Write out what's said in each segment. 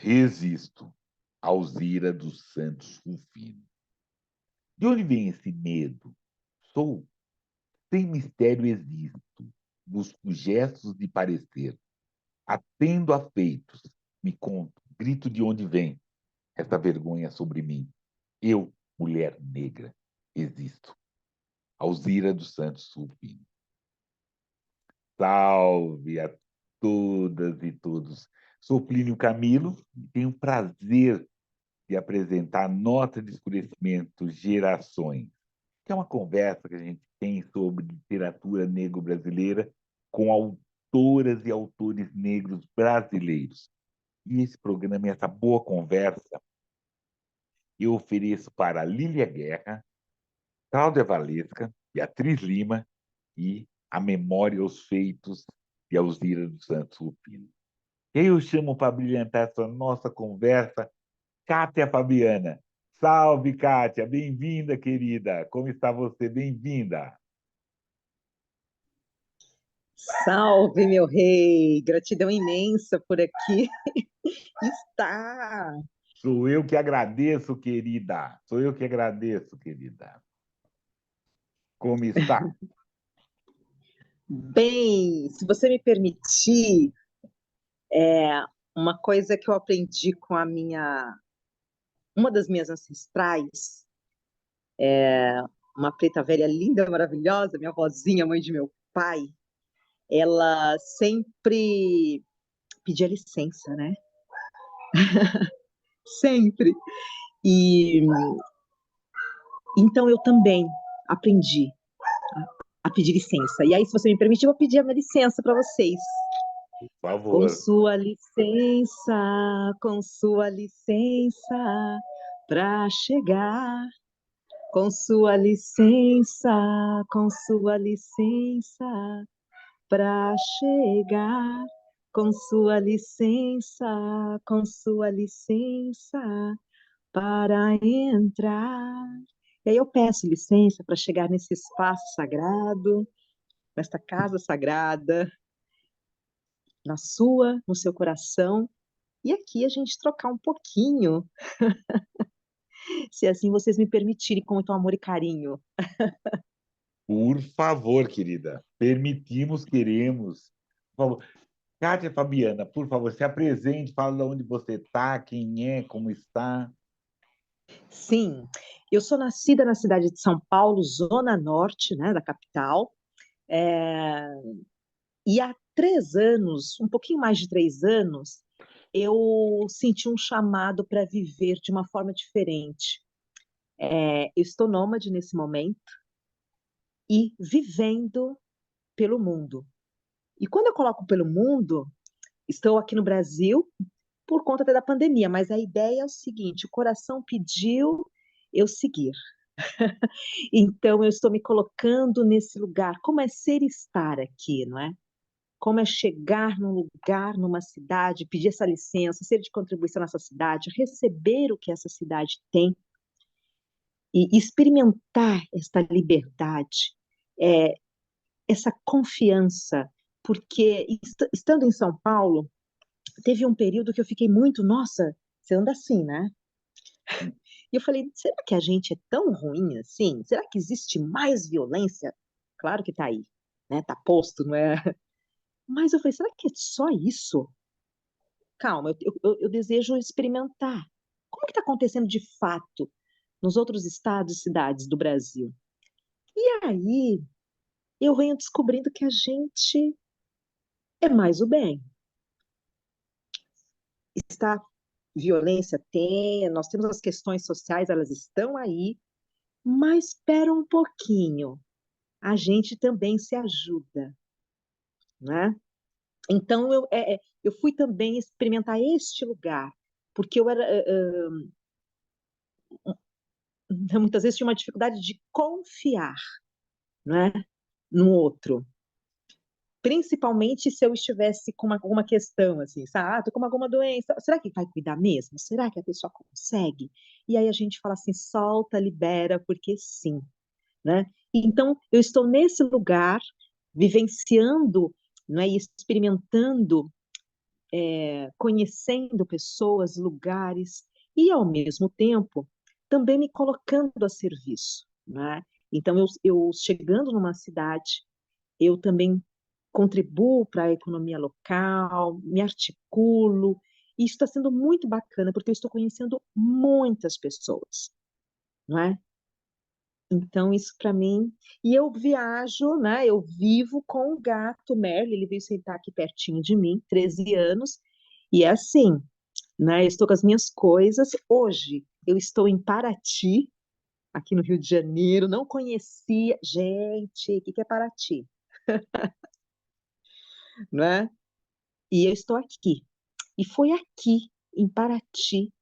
Resisto. Alzira dos Santos Rufino. De onde vem esse medo? Sou, sem mistério existo, busco gestos de parecer, atendo a feitos, me conto, grito de onde vem essa vergonha sobre mim. Eu, mulher negra, existo. Alzira dos Santos Rufino. Salve a todas e todos. Sou Plínio Camilo e tenho o prazer de apresentar a Nota de Escurecimento Gerações, que é uma conversa que a gente tem sobre literatura negro-brasileira com autoras e autores negros brasileiros. E esse programa, essa boa conversa, eu ofereço para Lília Guerra, Cláudia Valesca, Beatriz Lima e A Memória e os Feitos de Alzira dos Santos Rufino. E aí eu chamo para brilhantar essa nossa conversa Kátia Fabiana. Salve, Kátia. Bem-vinda, querida. Como está você? Bem-vinda. Salve, meu rei! Gratidão imensa por aqui estar. Sou eu que agradeço, querida. Sou eu que agradeço, querida. Como está? Bem, se você me permitir, uma coisa que eu aprendi com uma das minhas ancestrais, uma preta velha linda, maravilhosa, minha vozinha, mãe de meu pai, ela sempre pedia licença, né? Sempre. E então eu também aprendi a pedir licença. E aí, se você me permite, eu vou pedir a minha licença para vocês. Por favor. Com sua licença, para chegar. Com sua licença, para chegar. Com sua licença, para entrar. E aí eu peço licença para chegar nesse espaço sagrado, nesta casa sagrada, no seu coração, e aqui a gente trocar um pouquinho, se assim vocês me permitirem, com muito amor e carinho. Por favor, querida. Permitimos, queremos. Por favor. Kátia Fabiana, por favor, se apresente, fala de onde você está, quem é, como está. Sim, eu sou nascida na cidade de São Paulo, zona norte, né, da capital, é, e há 3 anos, um pouquinho mais de 3 anos, eu senti um chamado para viver de uma forma diferente. Eu estou nômade nesse momento e vivendo pelo mundo. E quando eu coloco pelo mundo, estou aqui no Brasil por conta até da pandemia, mas a ideia é o seguinte: o coração pediu, eu seguir. Então eu estou me colocando nesse lugar. Como é ser e estar aqui, não é? Como é chegar num lugar, numa cidade, pedir essa licença, ser de contribuição nessa cidade, receber o que essa cidade tem e experimentar esta liberdade, é, essa confiança, porque estando em São Paulo, teve um período que eu fiquei muito, nossa, você anda assim, né? E eu falei, será que a gente é tão ruim assim? Será que existe mais violência? Claro que tá aí, né? Tá posto, não é? Mas eu falei, será que é só isso? Calma, eu desejo experimentar. Como que está acontecendo de fato nos outros estados e cidades do Brasil? E aí eu venho descobrindo que a gente é mais o bem. Está violência tem, nós temos as questões sociais, elas estão aí, mas espera um pouquinho, a gente também se ajuda, né? Então eu fui também experimentar este lugar, porque eu era muitas vezes tinha uma dificuldade de confiar, né, no outro. Principalmente se eu estivesse com alguma questão, assim, sabe? Tô com alguma doença. Será que vai cuidar mesmo? Será que a pessoa consegue? E aí a gente fala assim, solta, libera, porque sim, né? Então, eu estou nesse lugar, vivenciando, né, e experimentando conhecendo pessoas, lugares, e ao mesmo tempo também me colocando a serviço, né? Então, eu chegando numa cidade, eu também contribuo para a economia local, me articulo, e isso está sendo muito bacana, porque eu estou conhecendo muitas pessoas, não é? Então, isso para mim. E eu viajo, né? Eu vivo com o gato Merle, ele veio sentar aqui pertinho de mim, 13 anos, e é assim, né? Eu estou com as minhas coisas. Hoje, eu estou em Paraty, aqui no Rio de Janeiro, não conhecia. Gente, o que que é Paraty? Né? E eu estou aqui. E foi aqui, em Paraty,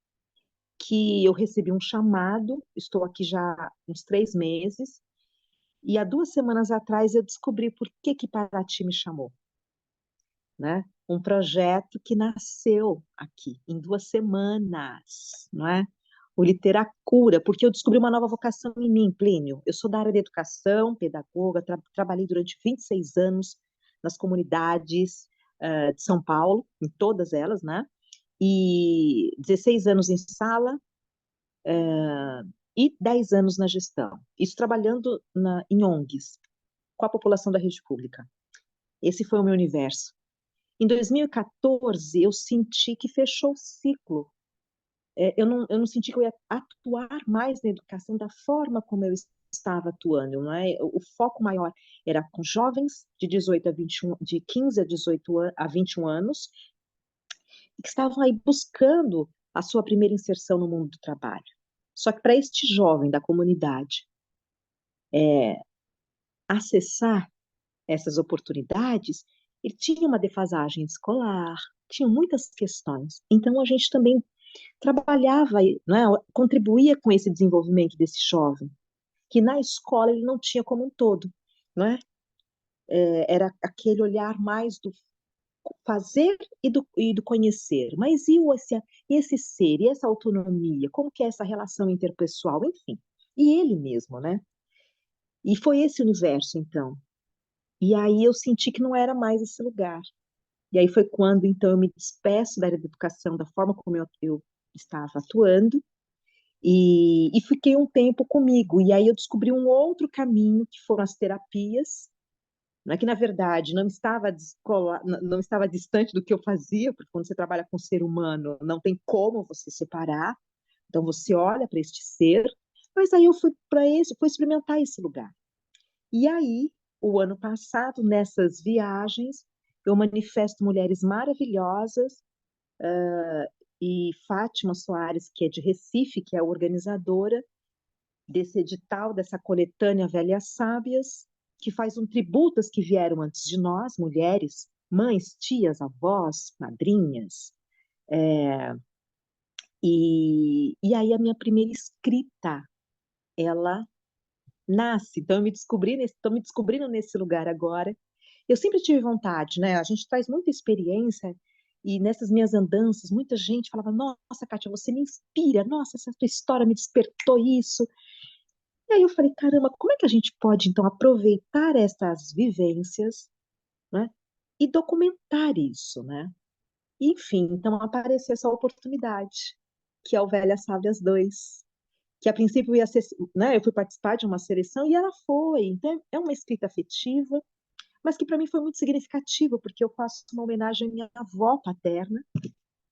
que eu recebi um chamado. Estou aqui já há uns 3 meses. E há 2 semanas atrás eu descobri por que que Paraty me chamou, né? Um projeto que nasceu aqui em 2 semanas, não é? O Literacura, porque eu descobri uma nova vocação em mim, Plínio. Eu sou da área da educação, pedagoga, trabalhei durante 26 anos nas comunidades de São Paulo, em todas elas, né? E 16 anos em sala, e 10 anos na gestão. Isso trabalhando em ONGs, com a população da rede pública. Esse foi o meu universo. Em 2014, eu senti que fechou o ciclo. Eu não senti que eu ia atuar mais na educação da forma como eu estava atuando, não é? O foco maior era com jovens de 18 a 21, de 15 a 18 a 21 anos, que estavam aí buscando a sua primeira inserção no mundo do trabalho. Só que para este jovem da comunidade acessar essas oportunidades, ele tinha uma defasagem escolar, tinha muitas questões. Então, a gente também trabalhava, né, contribuía com esse desenvolvimento desse jovem, que na escola ele não tinha como um todo, né? Era aquele olhar mais do fazer e do conhecer. Mas esse ser, e essa autonomia, como que é essa relação interpessoal, enfim. E ele mesmo, né? E foi esse universo, então. E aí eu senti que não era mais esse lugar. E aí foi quando, então, eu me despeço da área da educação, da forma como eu estava atuando, e fiquei um tempo comigo. E aí eu descobri um outro caminho, que foram as terapias, né, que, na verdade, não estava distante do que eu fazia, porque quando você trabalha com o ser humano, não tem como você separar. Então, você olha para este ser, mas aí eu fui experimentar esse lugar. E aí, o ano passado, nessas viagens, eu manifesto mulheres maravilhosas, e Fátima Soares, que é de Recife, que é a organizadora desse edital, dessa coletânea Velhas Sábias, que faz um tributo às que vieram antes de nós, mulheres, mães, tias, avós, madrinhas. E aí a minha primeira escrita, ela nasce. Então, estou me descobrindo nesse lugar agora. Eu sempre tive vontade, né? A gente traz muita experiência e nessas minhas andanças, muita gente falava: Nossa, Kátia, você me inspira. Nossa, essa tua história me despertou isso. E aí eu falei: Caramba, como é que a gente pode então aproveitar essas vivências, né? E documentar isso, né? Enfim, então apareceu essa oportunidade, que é o Velhas Sábias 2, que a princípio ia ser, né, eu fui participar de uma seleção e ela foi. Então, é uma escrita afetiva, mas que para mim foi muito significativa, porque eu faço uma homenagem à minha avó paterna,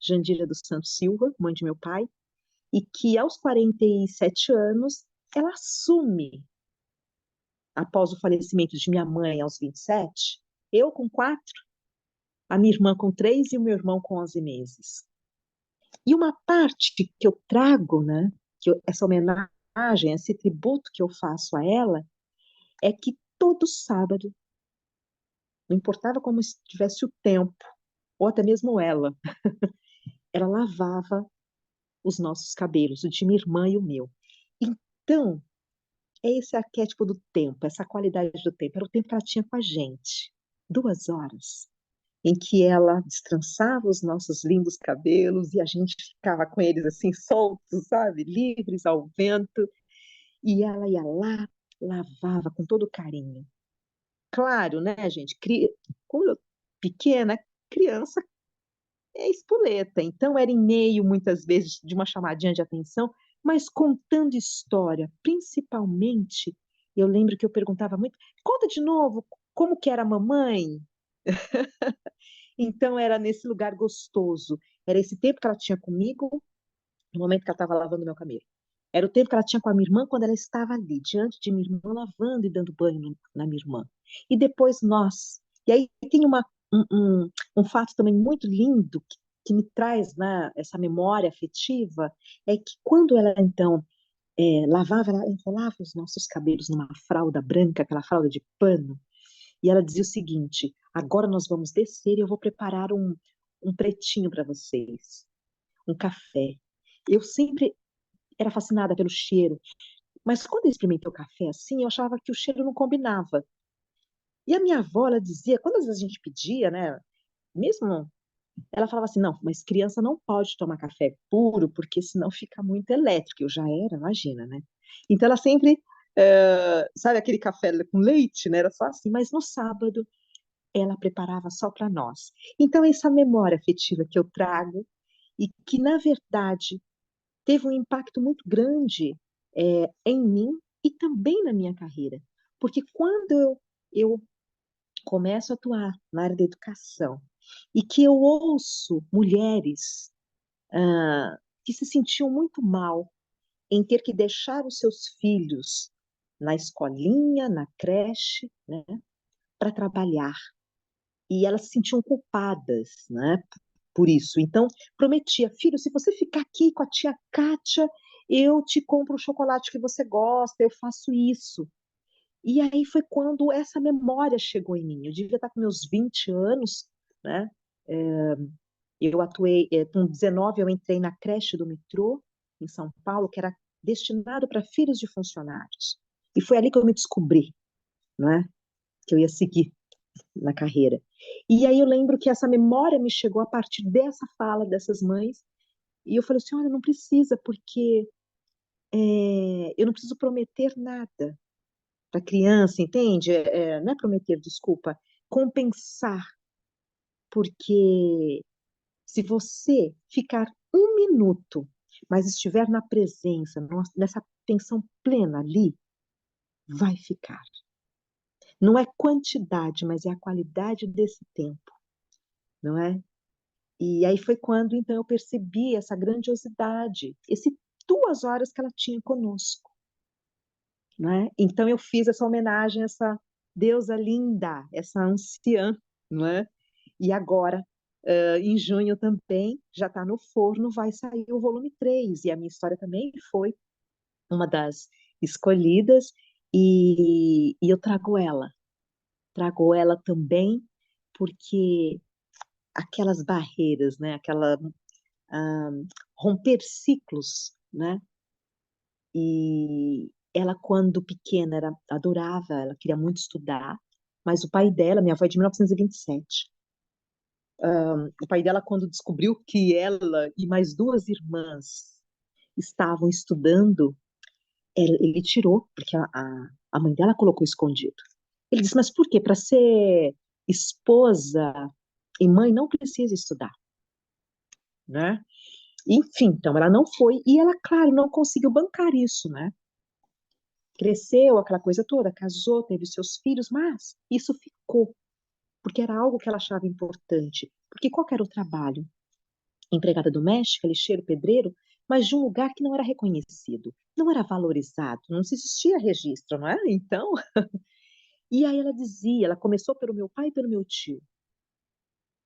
Jandira dos Santos Silva, mãe de meu pai, e que aos 47 anos ela assume, após o falecimento de minha mãe aos 27, eu com 4, a minha irmã com 3 e o meu irmão com 11 meses. E uma parte que eu trago, né, essa homenagem, esse tributo que eu faço a ela, é que todo sábado, não importava como estivesse o tempo, ou até mesmo ela lavava os nossos cabelos, o de minha irmã e o meu. Então, é esse arquétipo do tempo, essa qualidade do tempo. Era o tempo que ela tinha com a gente. 2 horas, em que ela destrançava os nossos lindos cabelos e a gente ficava com eles assim, soltos, sabe? Livres ao vento. E ela ia lá, lavava com todo carinho. Claro, né, gente? Como eu, pequena, criança é espoleta. Então, era em meio, muitas vezes, de uma chamadinha de atenção, mas contando história. Principalmente, eu lembro que eu perguntava muito, conta de novo, como que era a mamãe? Então, era nesse lugar gostoso. Era esse tempo que ela tinha comigo, no momento que ela estava lavando meu cabelo. Era o tempo que ela tinha com a minha irmã quando ela estava ali, diante de minha irmã, lavando e dando banho na minha irmã. E depois nós. E aí tem um fato também muito lindo que me traz, né, essa memória afetiva, é que quando ela então lavava, ela enrolava os nossos cabelos numa fralda branca, aquela fralda de pano, e ela dizia o seguinte: agora nós vamos descer e eu vou preparar um pretinho para vocês, um café. Eu sempre era fascinada pelo cheiro, mas quando eu experimentei o café assim, eu achava que o cheiro não combinava. E a minha avó, ela dizia, quando às vezes a gente pedia, né, mesmo, ela falava assim, não, mas criança não pode tomar café puro, porque senão fica muito elétrico. Eu já era, imagina, né? Então ela sempre, sabe aquele café com leite, né? Era só assim, mas no sábado ela preparava só para nós. Então essa memória afetiva que eu trago e que, na verdade, teve um impacto muito grande em mim e também na minha carreira. Porque quando eu começo a atuar na área da educação e que eu ouço mulheres que se sentiam muito mal em ter que deixar os seus filhos na escolinha, na creche, né, para trabalhar. E elas se sentiam culpadas, né, por isso. Então, prometia, filho, se você ficar aqui com a tia Kátia, eu te compro o chocolate que você gosta, eu faço isso. E aí foi quando essa memória chegou em mim. Eu devia estar com meus 20 anos, né? Eu atuei, com 19 eu entrei na creche do metrô, em São Paulo, que era destinado para filhos de funcionários. E foi ali que eu me descobri, né? Que eu ia seguir na carreira. E aí eu lembro que essa memória me chegou a partir dessa fala dessas mães, e eu falei assim, olha, não precisa, porque eu não preciso prometer nada para a criança, entende? Não é prometer, desculpa, compensar, porque se você ficar um minuto, mas estiver na presença, nessa atenção plena ali, vai ficar. Não é quantidade, mas é a qualidade desse tempo, não é? E aí foi quando então eu percebi essa grandiosidade, esse 2 horas que ela tinha conosco, né? Então eu fiz essa homenagem a essa deusa linda, essa anciã, não é? E agora, em junho também, já está no forno, vai sair o volume 3 e a minha história também foi uma das escolhidas, e eu trago ela também, porque aquelas barreiras, né? Ah, romper ciclos, né? E ela, quando pequena, adorava, ela queria muito estudar, mas o pai dela, minha avó é de 1927, o pai dela, quando descobriu que ela e mais 2 irmãs estavam estudando, ele tirou, porque a mãe dela colocou escondido. Ele disse, mas por quê? Para ser esposa e mãe não precisa estudar, né? Enfim, então ela não foi, e ela, claro, não conseguiu bancar isso, né? Cresceu, aquela coisa toda, casou, teve seus filhos, mas isso ficou, porque era algo que ela achava importante. Porque qual que era o trabalho? Empregada doméstica, lixeiro, pedreiro, mas de um lugar que não era reconhecido, não era valorizado, não se existia registro, não é? Então, e aí ela dizia, ela começou pelo meu pai e pelo meu tio.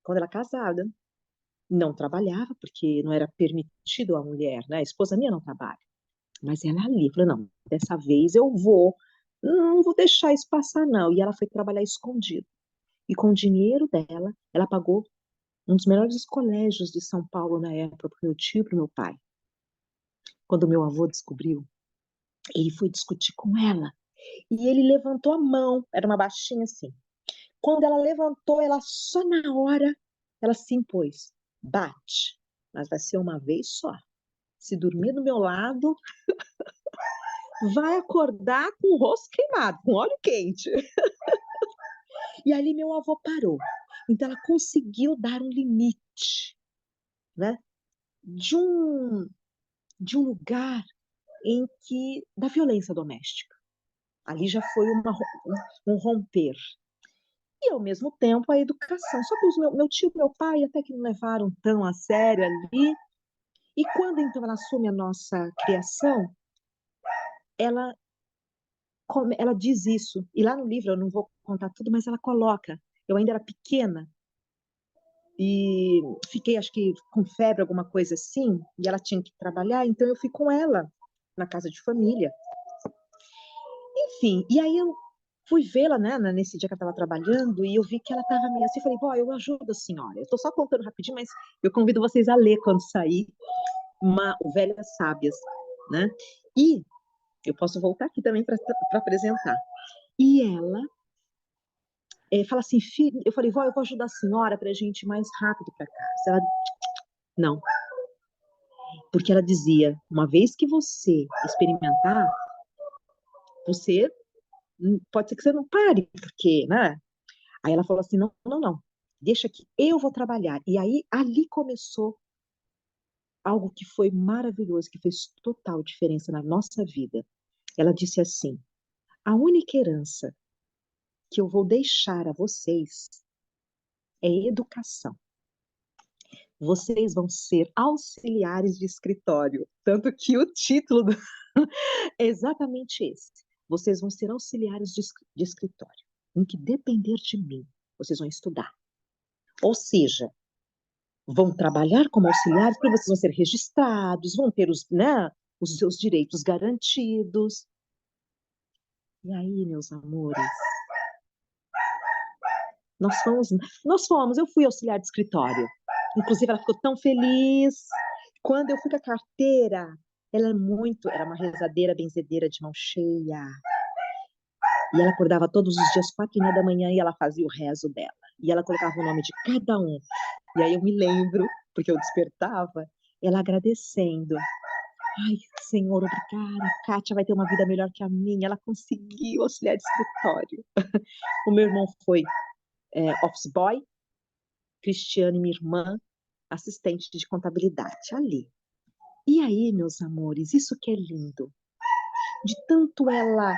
Quando ela é casada, não trabalhava, porque não era permitido à mulher, né? A esposa minha não trabalha. Mas ela ali, falou, não, dessa vez eu vou, não vou deixar isso passar, não. E ela foi trabalhar escondido. E com o dinheiro dela, ela pagou um dos melhores colégios de São Paulo na época, para o meu tio e para o meu pai. Quando meu avô descobriu, ele foi discutir com ela. E ele levantou a mão, era uma baixinha assim. Quando ela levantou, ela só na hora, ela se impôs. Bate, mas vai ser uma vez só. Se dormir do meu lado, vai acordar com o rosto queimado, com óleo quente. E ali meu avô parou. Então ela conseguiu dar um limite. né, de um, de um lugar em que da violência doméstica. Ali já foi um romper. E, ao mesmo tempo, a educação. Só que meu tio e meu pai até que não levaram tão a sério ali. E quando, então, ela assume a nossa criação, ela, ela diz isso. E lá no livro, eu não vou contar tudo, mas ela coloca. Eu ainda era pequena e fiquei, acho que, com febre, alguma coisa assim, e ela tinha que trabalhar, então eu fui com ela na casa de família. Enfim, e aí eu fui vê-la, né, nesse dia que ela estava trabalhando, e eu vi que ela estava meio assim, falei, vó, eu ajudo a senhora. Eu estou só contando rapidinho, mas eu convido vocês a ler quando sair o Velhas Sábias, né? E eu posso voltar aqui também para apresentar. E ela fala assim, filho, eu falei, vó, eu vou ajudar a senhora para a gente ir mais rápido para casa. Ela, não, porque ela dizia, uma vez que você experimentar, você pode ser que você não pare, porque, né? Aí ela falou assim: não, não, não, deixa que eu vou trabalhar. E aí ali começou algo que foi maravilhoso, que fez total diferença na nossa vida. Ela disse assim: a única herança que eu vou deixar a vocês é educação. Vocês vão ser auxiliares de escritório. Tanto que o título é exatamente esse. Vocês vão ser auxiliares de escritório. Em que depender de mim, vocês vão estudar. Ou seja, vão trabalhar como auxiliares, porque vocês vão ser registrados, vão ter né, os seus direitos garantidos. E aí, meus amores, nós fomos, eu fui auxiliar de escritório. Inclusive, ela ficou tão feliz. Quando eu fui com a carteira, ela era uma rezadeira, benzedeira de mão cheia. E ela acordava todos os dias, 4h30 da manhã, e ela fazia o rezo dela. E ela colocava o nome de cada um. E aí eu me lembro, porque eu despertava, ela agradecendo. Ai, Senhor, obrigada. A Kátia vai ter uma vida melhor que a minha. Ela conseguiu auxiliar de escritório. O meu irmão foi office boy, Cristiane, minha irmã, assistente de contabilidade, ali. E aí, meus amores, isso que é lindo. De tanto ela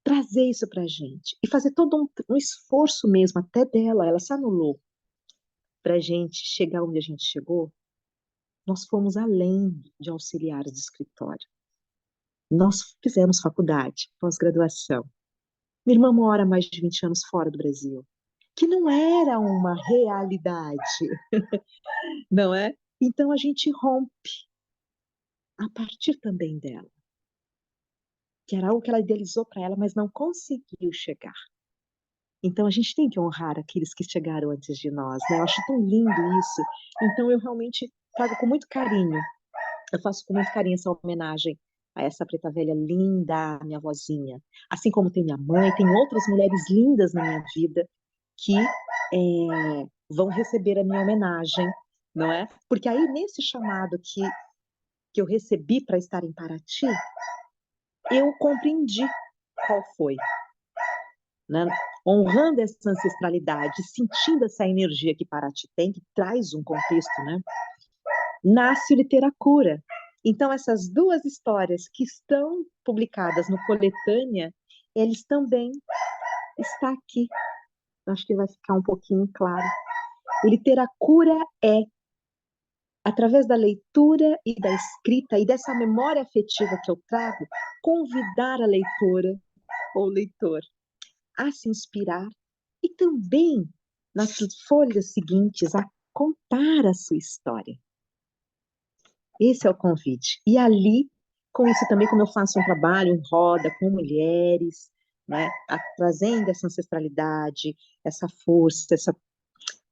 trazer isso pra gente e fazer todo um esforço mesmo, até dela, ela se anulou pra gente chegar onde a gente chegou. Nós fomos além de auxiliares de escritório. Nós fizemos faculdade, pós-graduação. Minha irmã mora há mais de 20 anos fora do Brasil, que não era uma realidade, não é? Então a gente rompe a partir também dela, que era algo que ela idealizou para ela, mas não conseguiu chegar. Então a gente tem que honrar aqueles que chegaram antes de nós, né? Eu acho tão lindo isso. Então eu realmente trago com muito carinho, eu faço com muito carinho essa homenagem a essa preta velha linda, minha vozinha. Assim como tem minha mãe, tem outras mulheres lindas na minha vida que vão receber a minha homenagem, não é? Porque aí, nesse chamado que eu recebi para estar em Paraty, eu compreendi qual foi, né? Honrando essa ancestralidade, sentindo essa energia que Paraty tem, que traz um contexto, né? Nasce o Literacura. Então, essas duas histórias que estão publicadas no Coletânea, eles também estão aqui. Acho que vai ficar um pouquinho claro. O Literacura é, através da leitura e da escrita e dessa memória afetiva que eu trago, convidar a leitora ou leitor a se inspirar e também, nas folhas seguintes, a contar a sua história. Esse é o convite. E ali, com isso também, como eu faço um trabalho em roda com mulheres, né, trazendo essa ancestralidade, essa força,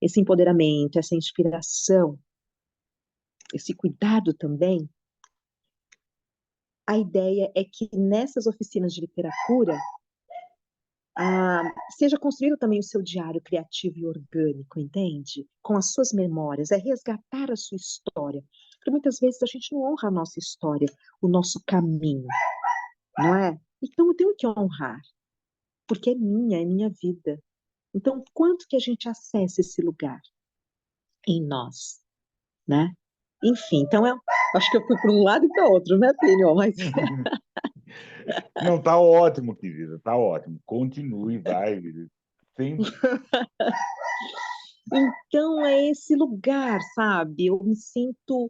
esse empoderamento, essa inspiração, esse cuidado também, a ideia é que nessas oficinas de literatura seja construído também o seu diário criativo e orgânico, entende? Com as suas memórias, é resgatar a sua história. Porque muitas vezes a gente não honra a nossa história, o nosso caminho, não é? Então eu tenho que honrar, porque é minha vida. Então, quanto que a gente acessa esse lugar? em nós, né? Enfim, então eu acho que eu fui para um lado e para outro, né, Plínio? Mas Não, tá ótimo, querida, tá ótimo. Continue, vai. Sem... então é esse lugar, sabe? Eu me sinto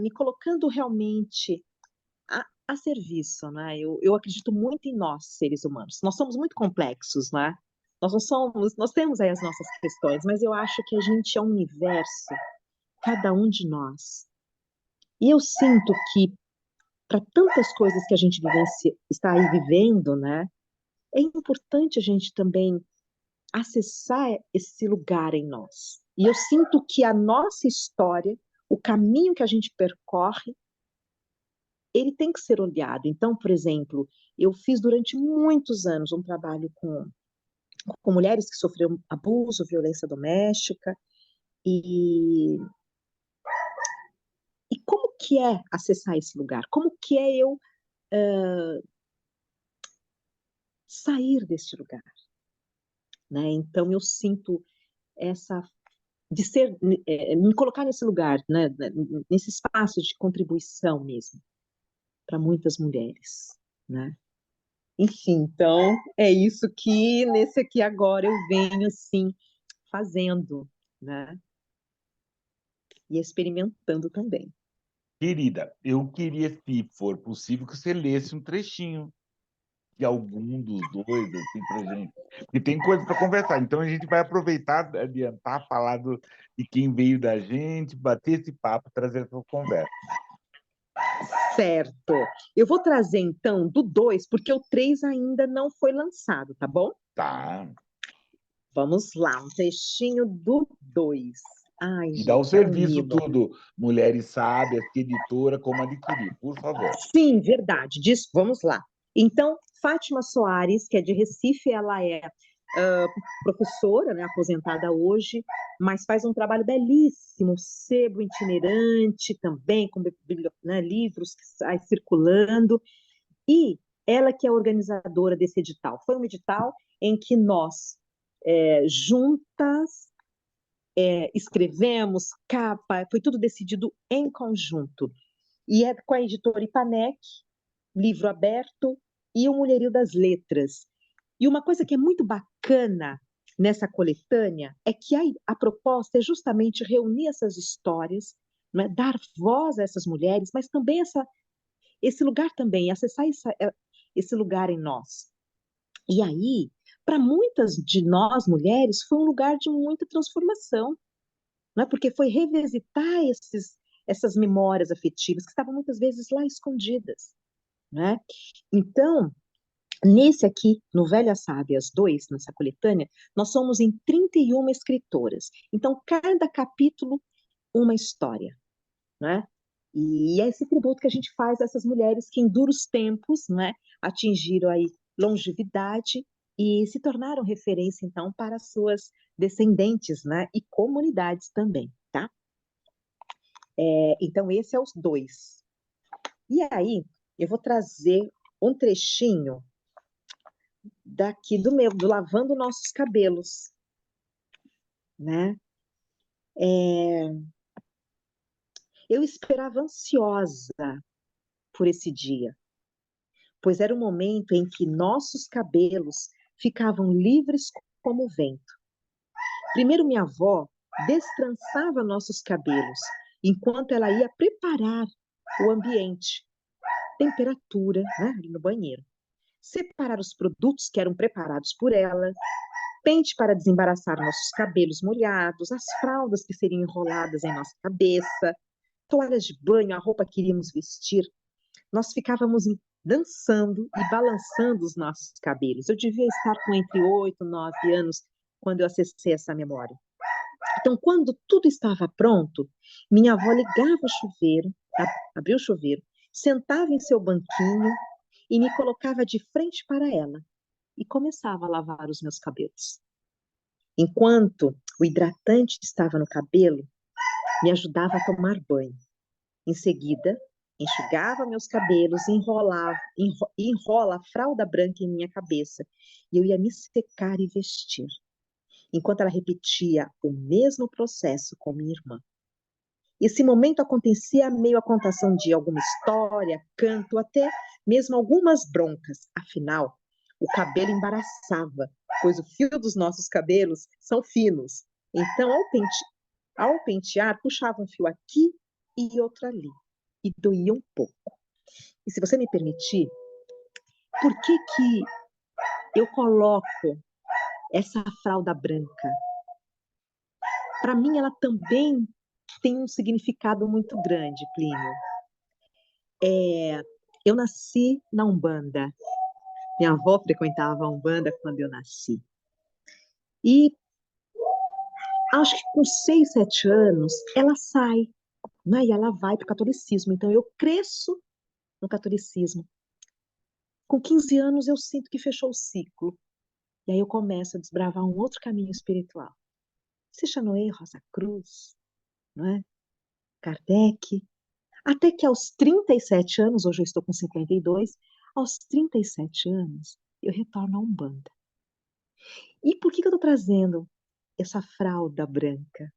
me colocando realmente a serviço, né? Eu acredito muito em nós, seres humanos. Nós somos muito complexos, né? Nós não somos, nós temos aí as nossas questões, mas eu acho que a gente é um universo, cada um de nós. E eu sinto que para tantas coisas que a gente está aí vivendo, né? É importante a gente também acessar esse lugar em nós. E eu sinto que a nossa história, o caminho que a gente percorre, ele tem que ser olhado. Então, por exemplo, eu fiz durante muitos anos um trabalho com mulheres que sofreram abuso, violência doméstica, e, e como que é acessar esse lugar? Como que é eu sair desse lugar? Né? Então, eu sinto essa de ser me colocar nesse lugar, né, nesse espaço de contribuição mesmo para muitas mulheres, né? Enfim, então é isso que nesse aqui agora eu venho assim fazendo, né? E experimentando também. Querida, eu queria, se for possível, que você lesse um trechinho de algum dos dois, assim, para gente. Porque tem coisa para conversar. Então a gente vai aproveitar, adiantar, falar de quem veio da gente, bater esse papo, trazer essa conversa. Certo. Eu vou trazer então do 2 porque o 3 ainda não foi lançado, tá bom? Tá. Vamos lá, um textinho do 2. Ai, E dá o gente, é um serviço mimo. tudo, Mulheres Sábias, que editora, como adquirir, por favor. Sim, verdade. Disso, vamos lá. Então, Fátima Soares, que é de Recife, ela é professora, né, aposentada hoje, mas faz um trabalho belíssimo, sebo itinerante também, com né, livros que saem circulando. E ela que é organizadora desse edital. Foi um edital em que nós, juntas, escrevemos, capa, foi tudo decidido em conjunto. E é com a editora Ipanec, livro aberto, e o Mulherio das Letras. E uma coisa que é muito bacana nessa coletânea é que a proposta é justamente reunir essas histórias, né, dar voz a essas mulheres, mas também esse lugar também, acessar esse lugar em nós. E aí, para muitas de nós mulheres, foi um lugar de muita transformação, né? Porque foi revisitar essas memórias afetivas que estavam muitas vezes lá escondidas, né? Então, nesse aqui, no Velhas Sábias 2, nessa coletânea, nós somos em 31 escritoras. Então, cada capítulo, uma história, né? E é esse tributo que a gente faz a essas mulheres que, em duros tempos, né, atingiram aí longevidade e se tornaram referência, então, para suas descendentes, né, e comunidades também, tá? Então, esse é os 2. E aí, eu vou trazer um trechinho daqui do Lavando Nossos Cabelos, né? Eu esperava ansiosa por esse dia, pois era o momento em que nossos cabelos ficavam livres como o vento. Primeiro, minha avó destrançava nossos cabelos, enquanto ela ia preparar o ambiente, temperatura, né, ali no banheiro. Separar os produtos que eram preparados por ela, pente para desembaraçar nossos cabelos molhados, as fraldas que seriam enroladas em nossa cabeça, toalhas de banho, a roupa que iríamos vestir. Nós ficávamos dançando e balançando os nossos cabelos. Eu devia estar com entre 8 e 9 anos quando eu acessei essa memória. Então, quando tudo estava pronto, minha avó ligava o chuveiro, abria o chuveiro, sentava em seu banquinho e me colocava de frente para ela e começava a lavar os meus cabelos. Enquanto o hidratante estava no cabelo, me ajudava a tomar banho. Em seguida, enxugava meus cabelos e enrola a fralda branca em minha cabeça. E eu ia me secar e vestir. enquanto ela repetia o mesmo processo com minha irmã. Esse momento acontecia meio à contação de alguma história, canto, até mesmo algumas broncas. Afinal, o cabelo embaraçava, pois o fio dos nossos cabelos são finos. Então, ao pentear, puxava um fio aqui e outro ali. E doía um pouco. E se você me permitir, por que que eu coloco essa fralda branca? Para mim, ela também tem um significado muito grande, Plínio. Eu nasci na Umbanda. Minha avó frequentava a Umbanda quando eu nasci. E acho que com 6, 7 anos, ela sai, né? E ela vai para o catolicismo. Então, eu cresço no catolicismo. Com 15 anos, eu sinto que fechou o ciclo. E aí eu começo a desbravar um outro caminho espiritual. Seixanoe, Rosa Cruz, não é? Kardec. Até que aos 37 anos, hoje eu estou com 52, aos 37 anos, eu retorno à Umbanda. E por que eu estou trazendo essa fralda branca?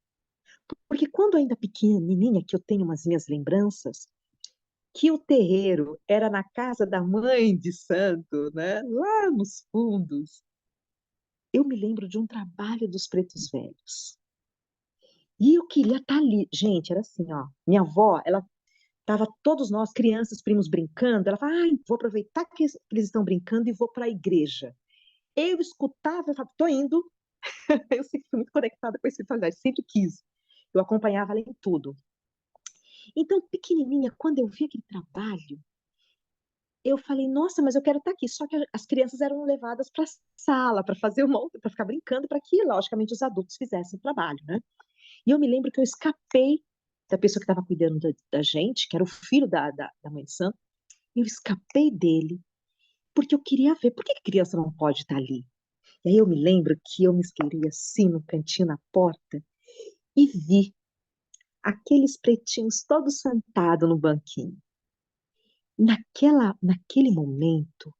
Porque quando ainda pequenininha, que eu tenho umas minhas lembranças, que o terreiro era na casa da mãe de santo, né? Lá nos fundos, eu me lembro de um trabalho dos pretos velhos. E eu queria estar ali. Gente, era assim, ó. Minha avó, ela tava todos nós, crianças, primos, brincando. Ela fala, ai, vou aproveitar que eles estão brincando e vou para a igreja. Eu escutava, eu falava, tô indo. Eu sempre fui muito conectada com a espiritualidade, sempre quis. Eu acompanhava ela em tudo. Então, pequenininha, quando eu vi aquele trabalho, eu falei, nossa, mas eu quero estar aqui. Só que as crianças eram levadas para a sala para fazer uma outra, para ficar brincando, para que, logicamente, os adultos fizessem o trabalho, né? E eu me lembro que eu escapei da pessoa que estava cuidando da gente, que era o filho da mãe de santo, eu escapei dele, porque eu queria ver por que a criança não pode estar ali. E aí eu me lembro que eu me esquerei assim no cantinho na porta e vi aqueles pretinhos todos sentados no banquinho. Naquele momento,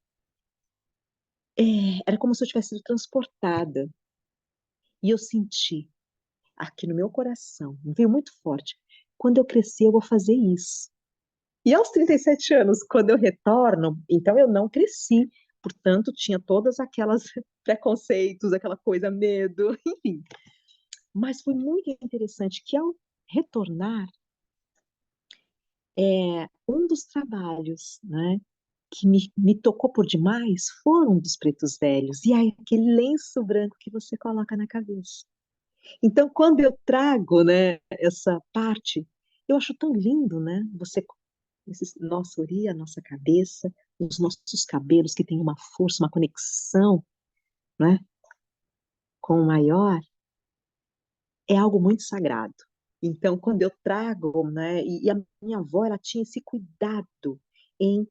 era como se eu tivesse sido transportada. E eu senti aqui no meu coração, me veio muito forte. Quando eu crescer, eu vou fazer isso. E aos 37 anos, quando eu retorno, então eu não cresci, portanto, tinha todas aquelas preconceitos, aquela coisa, medo, enfim. Mas foi muito interessante que ao retornar, um dos trabalhos, né, que me tocou por demais foram dos pretos velhos, e aí aquele lenço branco que você coloca na cabeça. Então, quando eu trago, né, essa parte, eu acho tão lindo, né, você nossa orelha, a nossa cabeça, os nossos cabelos que têm uma força, uma conexão, né, com o maior, é algo muito sagrado. Então, quando eu trago, né, e a minha avó, ela tinha esse cuidado em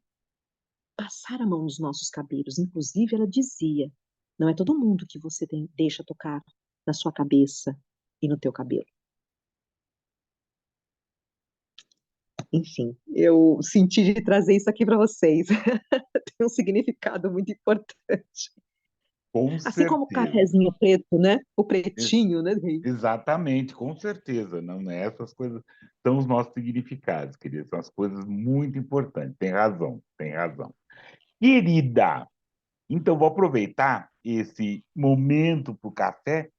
passar a mão nos nossos cabelos. Inclusive, ela dizia: não é todo mundo que você deixa tocar na sua cabeça e no teu cabelo. Enfim, eu senti de trazer isso aqui para vocês. Tem um significado muito importante. Com Assim como o certeza. cafezinho preto, né? O Ex- pretinho, né? Exatamente, com certeza. Não, né? Essas coisas são os nossos significados, querida. São as coisas muito importantes. Tem razão, tem razão. Querida, então vou aproveitar esse momento para o café,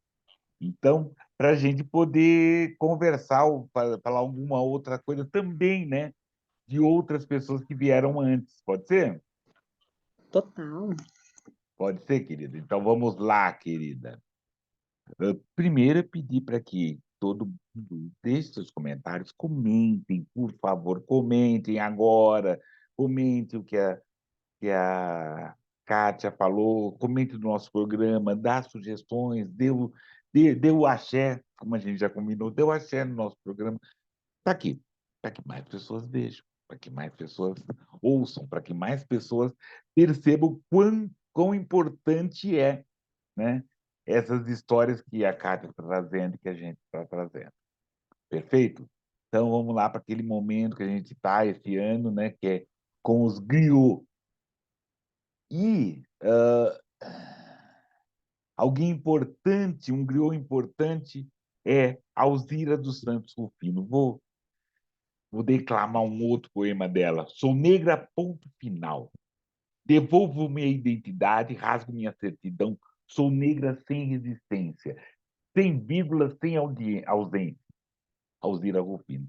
então, para a gente poder conversar ou falar alguma outra coisa também, né? De outras pessoas que vieram antes. Pode ser? Total. Pode ser, querida. Então vamos lá, querida. Primeiro, eu pedi para que todo mundo deixe seus comentários, comentem, por favor, comentem agora, comentem o que a Kátia falou, comente no nosso programa, dá sugestões, dê o axé, como a gente já combinou, dê o axé no nosso programa. Está aqui, para que mais pessoas vejam, para que mais pessoas ouçam, para que mais pessoas percebam quão importante é, né, essas histórias que a Kátia está trazendo, que a gente está trazendo. Perfeito? Então vamos lá para aquele momento que a gente está esse ano, né, que é com os griots. E Alguém importante, um griot importante, é Alzira dos Santos Rufino. Vou declamar um outro poema dela. Sou negra, ponto final. Devolvo minha identidade, rasgo minha certidão. Sou negra sem resistência, sem vírgula, sem ausência. Alzira Rufino.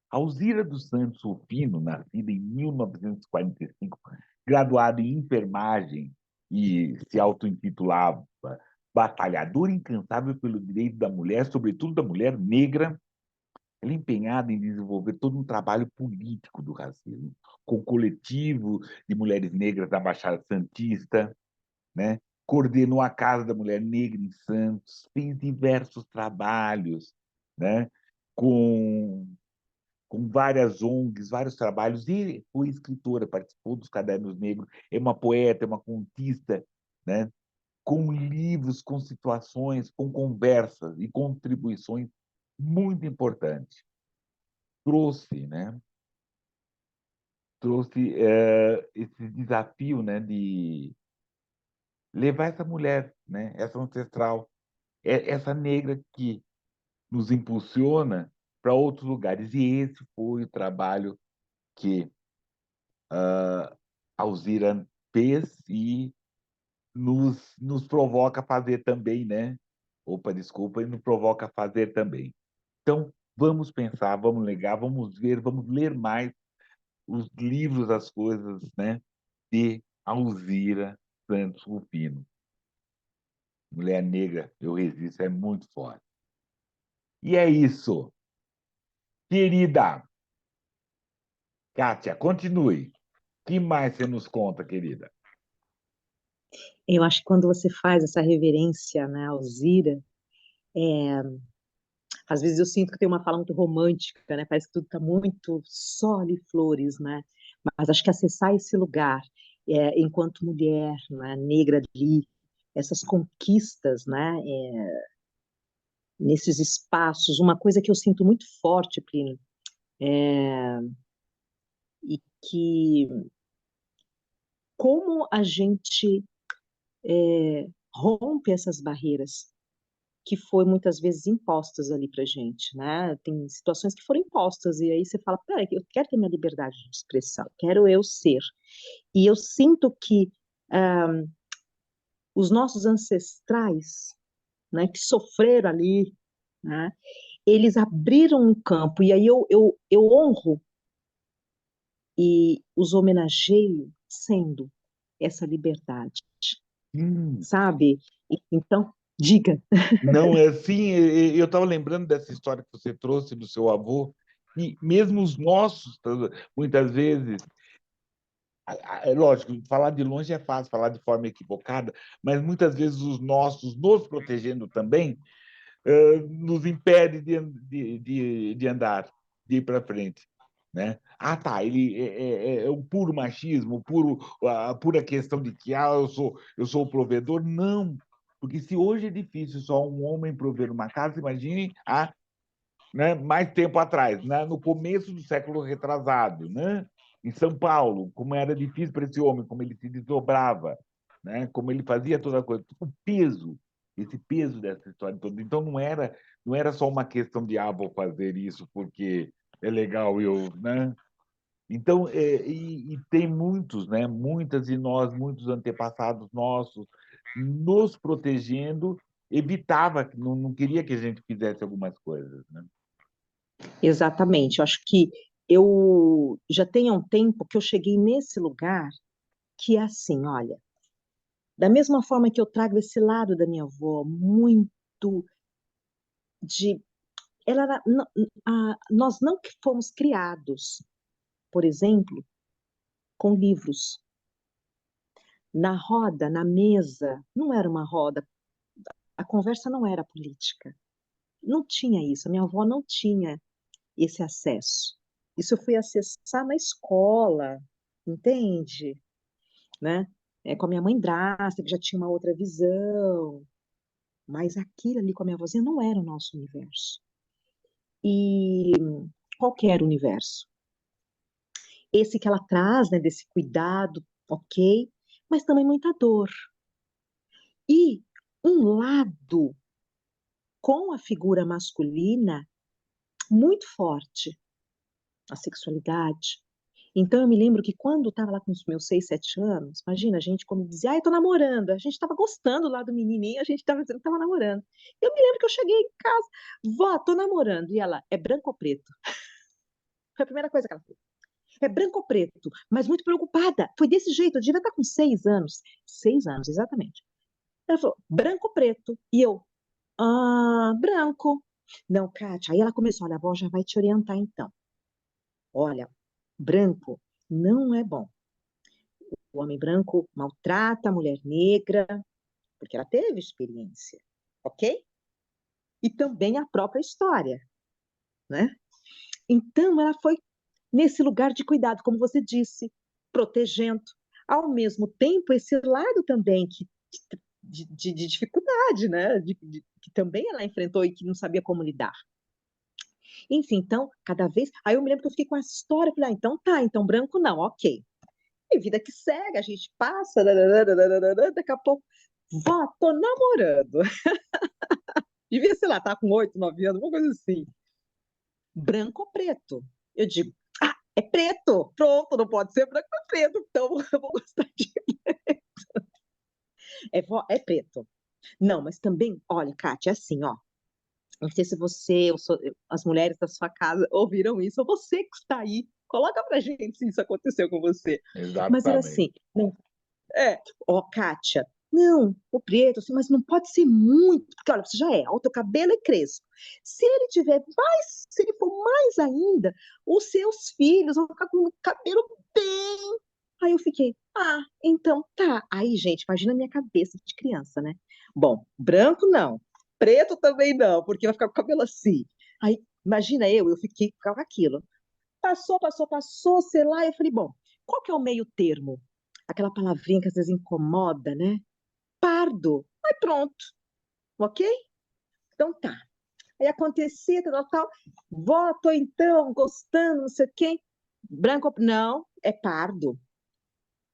Alzira dos Santos Rufino, nascida em 1945, graduada em enfermagem e se auto-intitulava batalhadora incansável pelo direito da mulher, sobretudo da mulher negra, ela é empenhada em desenvolver todo um trabalho político do racismo, com o coletivo de mulheres negras da Baixada Santista, né? Coordenou a Casa da Mulher Negra em Santos, fez diversos trabalhos, né? com, com várias ONGs, vários trabalhos, e foi escritora, participou dos Cadernos Negros, é uma poeta, é uma contista, né? Com livros, com situações, com conversas e contribuições muito importantes. Trouxe, né? Trouxe esse desafio, né, de levar essa mulher, né, essa ancestral, essa negra que nos impulsiona para outros lugares. E esse foi o trabalho que a Alzira fez e nos provoca a fazer também, né? Opa, desculpa, e nos provoca a fazer também. Então, vamos pensar, vamos ligar, vamos ver, vamos ler mais os livros, as coisas, né? De Alzira Santos Rufino. Mulher Negra, eu resisto, é muito forte. E é isso. Querida Kátia, continue. O que mais você nos conta, querida? Eu acho que quando você faz essa reverência, né, ao Zira, é, às vezes eu sinto que tem uma fala muito romântica, né? Parece que tudo está muito sol e flores, né? Mas acho que acessar esse lugar, enquanto mulher, né, negra ali, essas conquistas, né, nesses espaços, uma coisa que eu sinto muito forte, Plínio, e que como a gente rompe essas barreiras que foi muitas vezes impostas ali para gente, né? Tem situações que foram impostas e aí você fala, peraí, eu quero ter minha liberdade de expressão, quero eu ser. E eu sinto que ah, os nossos ancestrais, né, que sofreram ali, né, eles abriram um campo e aí eu honro e os homenageio sendo essa liberdade, Hum, sabe? Então, diga. não, é assim, eu estava lembrando dessa história que você trouxe do seu avô, e mesmo os nossos, muitas vezes, é lógico, falar de longe é fácil, falar de forma equivocada, mas muitas vezes os nossos, nos protegendo também, nos impede de andar, de ir para frente. Né? Ah, tá, ele é o puro machismo, a pura questão de que eu sou o provedor. Não, porque se hoje é difícil só um homem prover uma casa, imagine né, mais tempo atrás, né, no começo do século retrasado, né, em São Paulo, como era difícil para esse homem, como ele se desdobrava, né, como ele fazia toda a coisa, o peso, esse peso dessa história toda. Então não era só uma questão de vou fazer isso porque é legal eu, né? Então e tem muitos, né, muitas de nós, muitos antepassados nossos nos protegendo, evitava, não queria que a gente fizesse algumas coisas, né? Exatamente. Eu acho que eu já tenho um tempo que eu cheguei nesse lugar que é assim, olha, da mesma forma que eu trago esse lado da minha avó, muito de. Ela era, nós não que fomos criados, por exemplo, com livros. Na roda, na mesa, não era uma roda, a conversa não era política. Não tinha isso, a minha avó não tinha esse acesso. Isso eu fui acessar na escola, entende? Né? Com a minha mãe drasta, que já tinha uma outra visão, mas aquilo ali com a minha vozinha não era o nosso universo. E qualquer universo. Esse que ela traz, né, desse cuidado, ok, mas também muita dor. E um lado com a figura masculina muito forte, a sexualidade. Então, eu me lembro que quando eu estava lá com os meus 6, 7 anos, imagina, a gente, quando dizia, eu tô namorando, a gente estava gostando lá do menininho, a gente estava dizendo que estava namorando. Eu me lembro que eu cheguei em casa, vó, tô namorando, e ela, é branco ou preto? Foi a primeira coisa que ela falou. É branco ou preto? Mas muito preocupada. Foi desse jeito, eu devia estar com 6 anos. 6 anos, exatamente. Ela falou, branco ou preto? E eu, branco. Não, Kátia, aí ela começou, olha, a avó já vai te orientar então. Olha, branco não é bom. O homem branco maltrata a mulher negra, porque ela teve experiência, ok? E também a própria história, né? Então, ela foi nesse lugar de cuidado, como você disse, protegendo. Ao mesmo tempo, esse lado também de dificuldade, né? Que também ela enfrentou e que não sabia como lidar. Enfim, então, cada vez. Aí eu me lembro que eu fiquei com essa história, falei, então tá, então branco não, ok. E vida que segue, a gente passa, daqui a pouco, vó, tô namorando. Devia, sei lá, tá com 8, 9 anos, uma coisa assim. Branco ou preto? Eu digo, é preto. Pronto, não pode ser branco ou preto, então eu vou gostar de. É preto. Não, mas também, olha, Kátia, é assim, ó. Não sei se você, as mulheres da sua casa ouviram isso, ou você que está aí. Coloca pra gente se isso aconteceu com você. Mas era Exatamente. assim, não, Kátia, não, o preto, assim, mas não pode ser muito, porque olha, você já é alto, o cabelo é crespo. Se ele tiver mais, se ele for mais ainda, os seus filhos vão ficar com o cabelo bem. Aí eu fiquei, então tá. Aí, gente, imagina a minha cabeça de criança, né? Bom, branco não, preto também não, porque vai ficar com o cabelo assim. Aí, imagina eu fiquei com aquilo. Passou, sei lá, eu falei, bom, qual que é o meio termo? Aquela palavrinha que às vezes incomoda, né? Pardo. Aí pronto, ok? Então tá. Aí acontecia, tal. Voto então, gostando, não sei o quê. Branco, não, é pardo.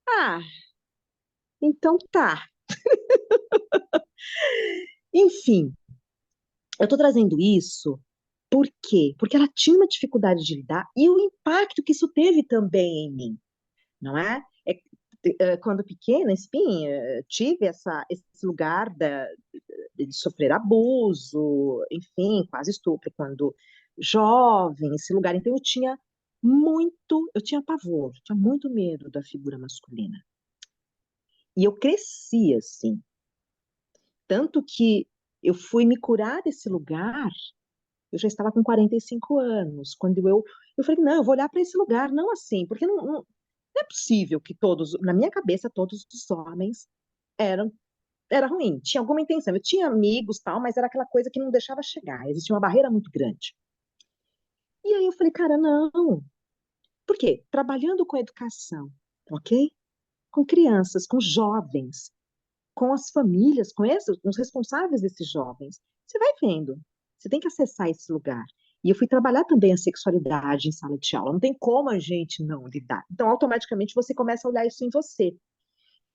Ah, então tá. Enfim, eu tô trazendo isso por quê? Porque ela tinha uma dificuldade de lidar e o impacto que isso teve também em mim, não é? Quando pequena, enfim, tive esse lugar de sofrer abuso, enfim, quase estupro quando jovem, esse lugar. Então eu tinha pavor, tinha muito medo da figura masculina. E eu cresci assim, tanto que eu fui me curar desse lugar, eu já estava com 45 anos, quando eu falei, não, eu vou olhar para esse lugar, não assim, porque não é possível que todos, na minha cabeça, todos os homens eram era ruim, tinha alguma intenção. Eu tinha amigos, tal, mas era aquela coisa que não deixava chegar, existia uma barreira muito grande. E aí eu falei, cara, não. Por quê? Trabalhando com educação, ok? Com crianças, com jovens, com as famílias, com os responsáveis desses jovens. Você vai vendo, você tem que acessar esse lugar. E eu fui trabalhar também a sexualidade em sala de aula. Não tem como a gente não lidar. Então, automaticamente, você começa a olhar isso em você.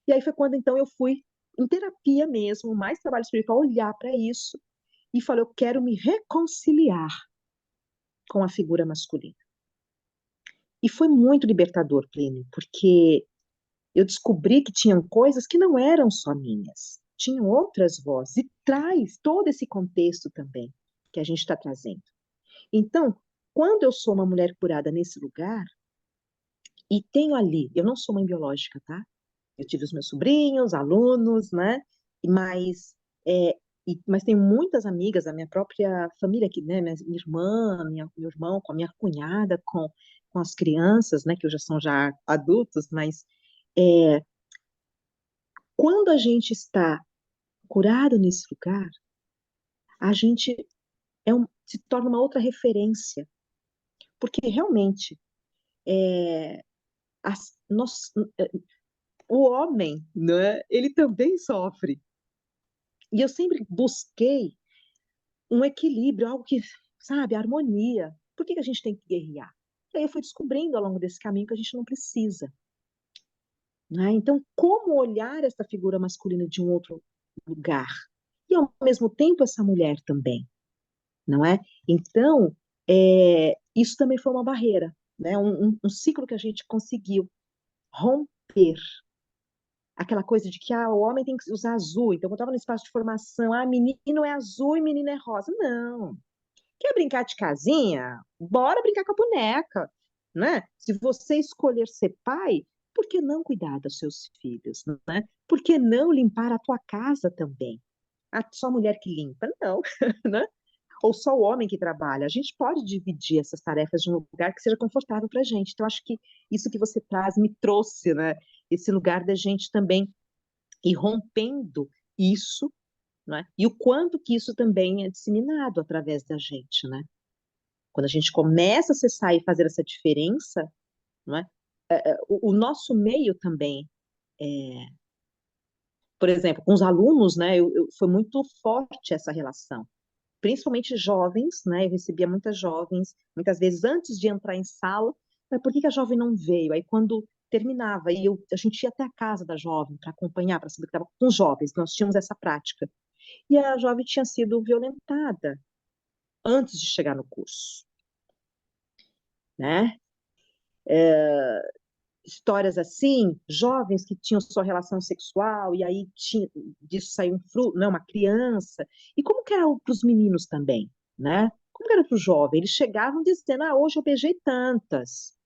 E aí foi quando, então, eu fui em terapia mesmo, mais trabalho espiritual, olhar para isso e falei, eu quero me reconciliar com a figura masculina. E foi muito libertador, Plínio, porque eu descobri que tinham coisas que não eram só minhas, tinham outras vozes, e traz todo esse contexto também que a gente está trazendo. Então, quando eu sou uma mulher curada nesse lugar, e tenho ali, eu não sou mãe biológica, tá? Eu tive os meus sobrinhos, alunos, né? Mas, é, mas tenho muitas amigas da minha própria família aqui, né? Minha irmã, meu irmão, com a minha cunhada, com as crianças, né? Que já são já adultos, mas é, quando a gente está curado nesse lugar, a gente se torna uma outra referência, porque realmente é, nós, o homem, né? Ele também sofre. E eu sempre busquei um equilíbrio, algo que, sabe, harmonia. Por que que a gente tem que guerrear? E aí eu fui descobrindo ao longo desse caminho que a gente não precisa, né? Então, como olhar essa figura masculina de um outro lugar? e ao mesmo tempo essa mulher também, não é? Então, isso também foi uma barreira, né? Um ciclo que a gente conseguiu romper. Aquela coisa de que o homem tem que usar azul. Então, eu estava no espaço de formação, menino é azul e menina é rosa. Não. Quer brincar de casinha? Bora brincar com a boneca, né? Se você escolher ser pai, por que não cuidar dos seus filhos, né? Por que não limpar a tua casa também? Só a mulher que limpa? Não, né? Ou só o homem que trabalha. A gente pode dividir essas tarefas de um lugar que seja confortável para a gente. Então, acho que isso que você traz me trouxe, né? Esse lugar da gente também ir rompendo isso, né? E o quanto que isso também é disseminado através da gente, né? Quando a gente começa a acessar e fazer essa diferença, não é? O nosso meio também, por exemplo, com os alunos, né? Foi muito forte essa relação, principalmente jovens, né? Eu recebia muitas jovens, muitas vezes antes de entrar em sala, mas por que que a jovem não veio? Aí quando terminava, a gente ia até a casa da jovem para acompanhar, para saber o que estava com os jovens, nós tínhamos essa prática. E a jovem tinha sido violentada antes de chegar no curso, né? Histórias assim, jovens que tinham sua relação sexual e aí disso saiu um fruto, né, uma criança. E como que era para os meninos também, né? Como que era para o jovem? Eles chegavam dizendo, hoje eu beijei tantas,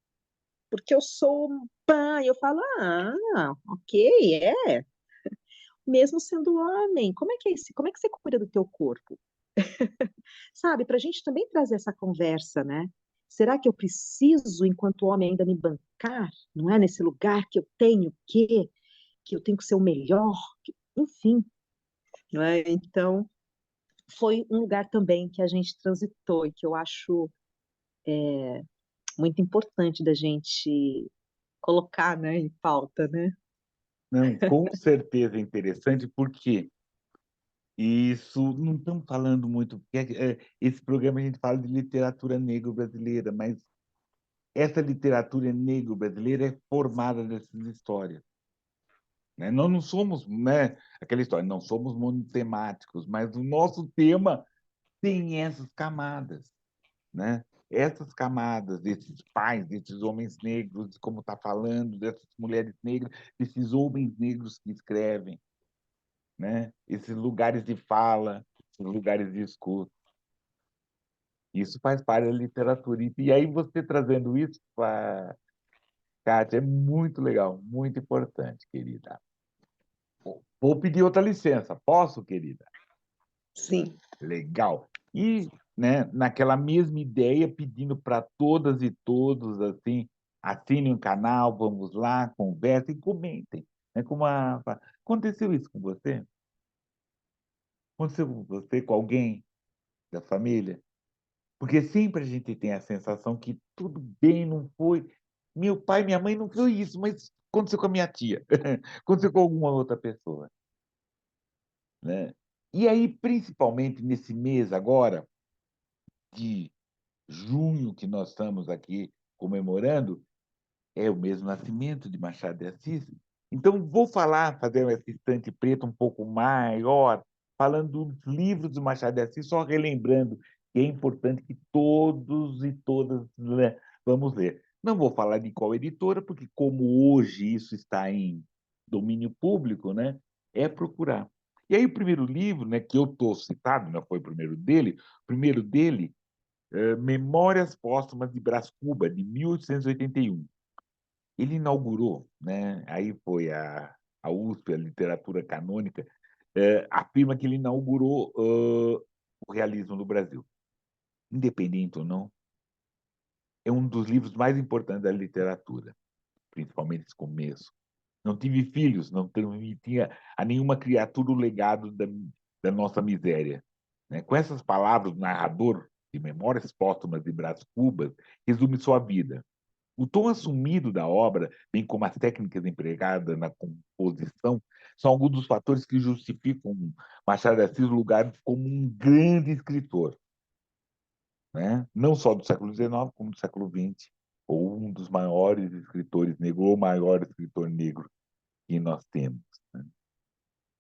porque eu sou um pã. E eu falo, ok, mesmo sendo homem, como é que é esse, como é que você cuida do teu corpo? Sabe, para a gente também trazer essa conversa, né? Será que eu preciso, enquanto homem, ainda me bancar? Não é nesse lugar que eu tenho que eu tenho que ser o melhor? Enfim, não é? Então, foi um lugar também que a gente transitou e que eu acho muito importante da gente colocar, né, em pauta, né? Não, com certeza é interessante, porque isso não estamos falando muito, porque esse programa a gente fala de literatura negro-brasileira, mas essa literatura negro-brasileira é formada dessas histórias. Né? Nós não somos, né, aquela história, não somos monotemáticos, mas o nosso tema tem essas camadas, né? Essas camadas desses pais, desses homens negros, como está falando, dessas mulheres negras, desses homens negros que escrevem, né? Esses lugares de fala, esses lugares de escuta. Isso faz parte da literatura. E aí você trazendo isso para Kátia, é muito legal, muito importante, querida. Vou pedir outra licença. Posso, querida? Sim. Legal. E, né, naquela mesma ideia, pedindo para todas e todos, assim, assinem o canal, vamos lá, conversem e comentem. Né, aconteceu isso com você? Aconteceu com você, com alguém da família? Porque sempre a gente tem a sensação que tudo bem, não foi. Meu pai, minha mãe não foi isso, mas aconteceu com a minha tia, aconteceu com alguma outra pessoa. Né? E aí, principalmente nesse mês agora, de junho, que nós estamos aqui comemorando, é o mesmo nascimento de Machado de Assis. Então, vou falar, fazer esse estante preto um pouco maior, falando dos livros do Machado de Assis, só relembrando que é importante que todos e todas, né, vamos ler. Não vou falar de qual editora, porque como hoje isso está em domínio público, né, é procurar. E aí o primeiro livro, né, que eu estou citado, não foi o primeiro dele Memórias Póstumas de Brás Cuba, de 1881. Ele inaugurou, né, aí foi a USP, a literatura canônica, afirma que ele inaugurou o realismo no Brasil. Independente ou não, é um dos livros mais importantes da literatura, principalmente esse começo. Não tive filhos, não tinha a nenhuma criatura o legado da nossa miséria. Né? Com essas palavras, o narrador de Memórias Póstumas de Brás Cubas resume sua vida. O tom assumido da obra, bem como as técnicas empregadas na composição, são alguns dos fatores que justificam Machado de Assis lugar como um grande escritor, né? Não só do século XIX, como do século XX, ou um dos maiores escritores negros, ou o maior escritor negro que nós temos. Né?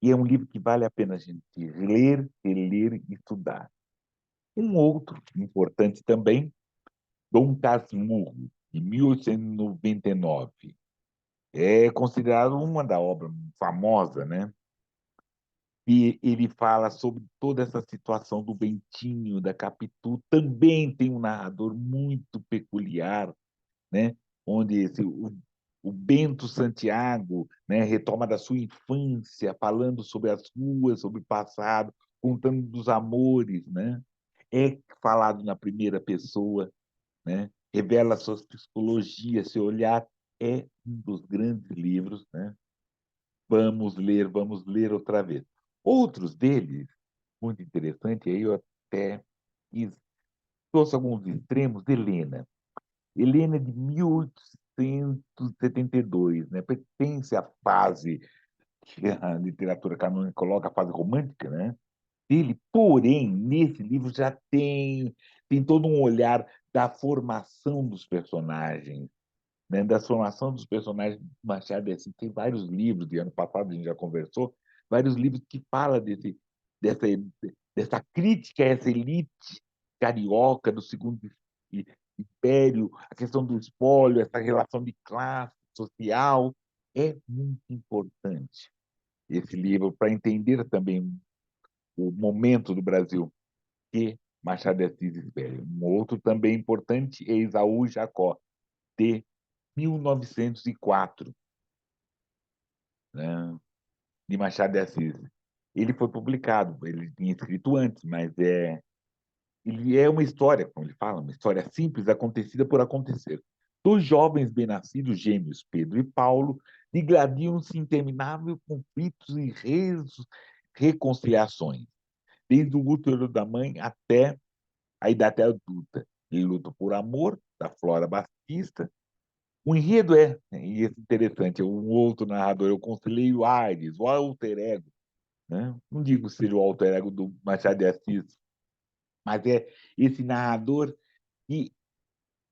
E é um livro que vale a pena a gente ler, reler e estudar. Um outro importante também, Dom Casmurro, de 1899. É considerado uma da obra famosa, né? E ele fala sobre toda essa situação do Bentinho, da Capitu. Também tem um narrador muito peculiar, né? Onde o Bento Santiago, né, retoma da sua infância, falando sobre as ruas, sobre o passado, contando dos amores, né? É falado na primeira pessoa, né? Revela sua psicologia, seu olhar. É um dos grandes livros, né? Vamos ler outra vez. Outros deles, muito interessante, aí eu até trouxe alguns extremos de Helena. Helena é de 1872, né? Pertence à fase que a literatura canônica coloca, a fase romântica, né? Ele, porém, nesse livro já tem todo um olhar da formação dos personagens, né, da formação dos personagens do Machado de Assis. Tem vários livros, de ano passado a gente já conversou, vários livros que falam dessa, dessa crítica a essa elite carioca do Segundo Império, a questão do espólio, essa relação de classe social. É muito importante esse livro para entender também o momento do Brasil que Machado de Assis espelha. Um outro também importante é Esaú Jacó, de 1904, né, de Machado de Assis. Ele foi publicado, ele tinha escrito antes, mas ele é uma história, como ele fala, uma história simples, acontecida por acontecer. Dois jovens bem-nascidos, gêmeos, Pedro e Paulo, digladiam-se intermináveis conflitos e reconciliações, desde o útero da mãe até a idade adulta. Ele luta por amor, da Flora Batista. O enredo e é interessante, um outro narrador, é o Conselheiro Aires, o alter ego, né? Não digo que seja o alter ego do Machado de Assis, mas é esse narrador e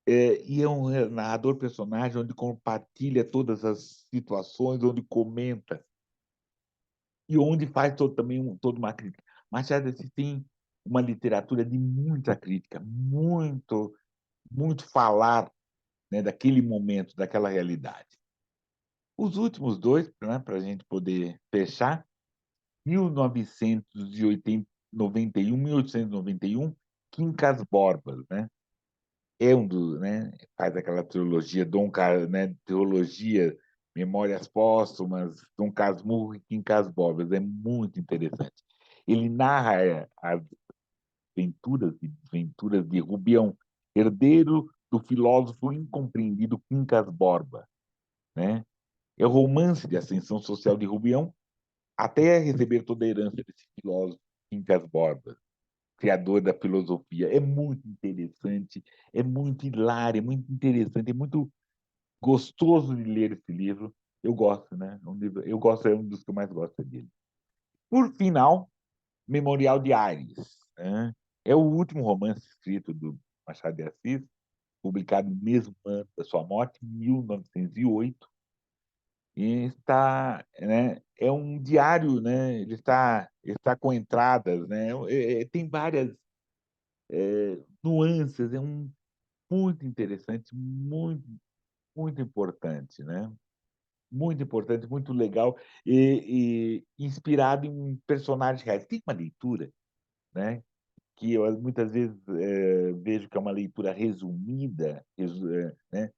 e é um narrador personagem onde compartilha todas as situações, onde comenta e onde faz também toda uma crítica. Machado de Assis tem uma literatura de muita crítica, muito falar, né, daquele momento, daquela realidade. Os últimos dois, né, para a gente poder fechar, 1991, 1891, Quincas Borbas, né? É um dos, né? Faz aquela trilogia né? Trilogia Memórias Póstumas, Dom Casmurro e Quincas Borbas. É muito interessante. Ele narra as aventuras de Rubião, herdeiro do filósofo incompreendido Quincas Borba, né? É o romance de ascensão social de Rubião até receber toda a herança desse filósofo Quincas Borba, criador da filosofia. É muito interessante, é muito hilário, é muito interessante, é muito gostoso de ler esse livro. Eu gosto, né? Eu gosto, é um dos que eu mais gosto dele. Por final, Memorial de Ares, né? É o último romance escrito do Machado de Assis, publicado no mesmo ano da sua morte, em 1908. E está, né, é um diário, né? Ele está com entradas, né? Tem várias nuances, muito interessante, muito importante, né? Muito importante, muito legal e inspirado em personagens reais. Tem uma leitura, né? Que eu muitas vezes vejo que é uma leitura resumida, né?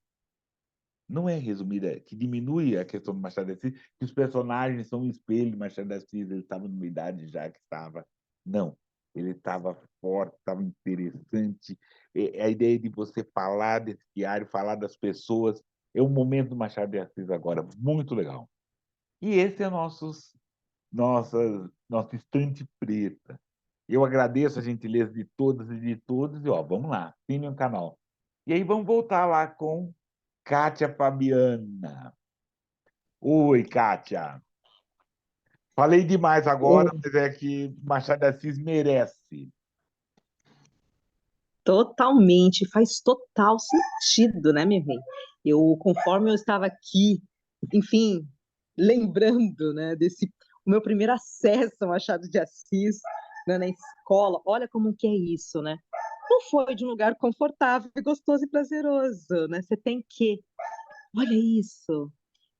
Não é resumida, que diminui a questão do Machado de Assis, que os personagens são um espelho de Machado de Assis, ele estava numa idade já que estava. Não, ele estava forte, estava interessante. A ideia de você falar desse diário, falar das pessoas, é um momento do Machado de Assis agora, muito legal. E esse é nossa estante preta. Eu agradeço a gentileza de todas e de todos, e ó, vamos lá, assinem o canal. E aí vamos voltar lá com Kátia Fabiana. Oi, Kátia. Falei demais agora, Oh, mas é que Machado de Assis merece. totalmente, faz total sentido, né, meu rei? Conforme eu estava aqui, enfim, lembrando, né, desse o meu primeiro acesso ao Machado de Assis, né, na escola. Olha como que é isso, né? Não foi de um lugar confortável, gostoso e prazeroso, né? Você tem que, olha isso.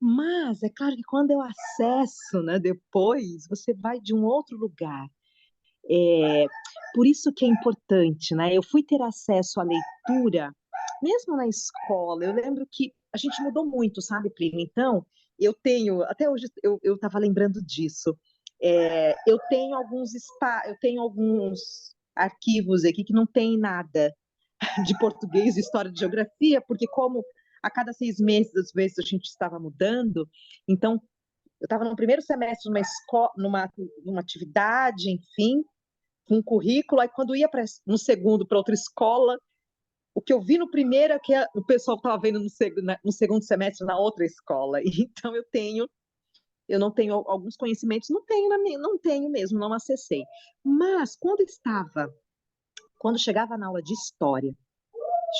Mas é claro que quando eu acesso, né, depois, você vai de um outro lugar. É, por isso que é importante, né? Eu fui ter acesso à leitura, mesmo na escola. Eu lembro que a gente mudou muito, sabe, prima? Então, eu tenho, até hoje eu estava lembrando disso. Eu tenho alguns arquivos aqui que não tem nada de português, de história, de geografia, porque como a cada 6 meses, às vezes, a gente estava mudando, então eu estava no primeiro semestre numa escola, numa atividade, enfim, com um currículo, aí quando ia no segundo para outra escola, o que eu vi no primeiro é que o pessoal estava vendo no segundo semestre na outra escola. Então eu não tenho alguns conhecimentos, não tenho mesmo, não acessei. Mas quando chegava na aula de história,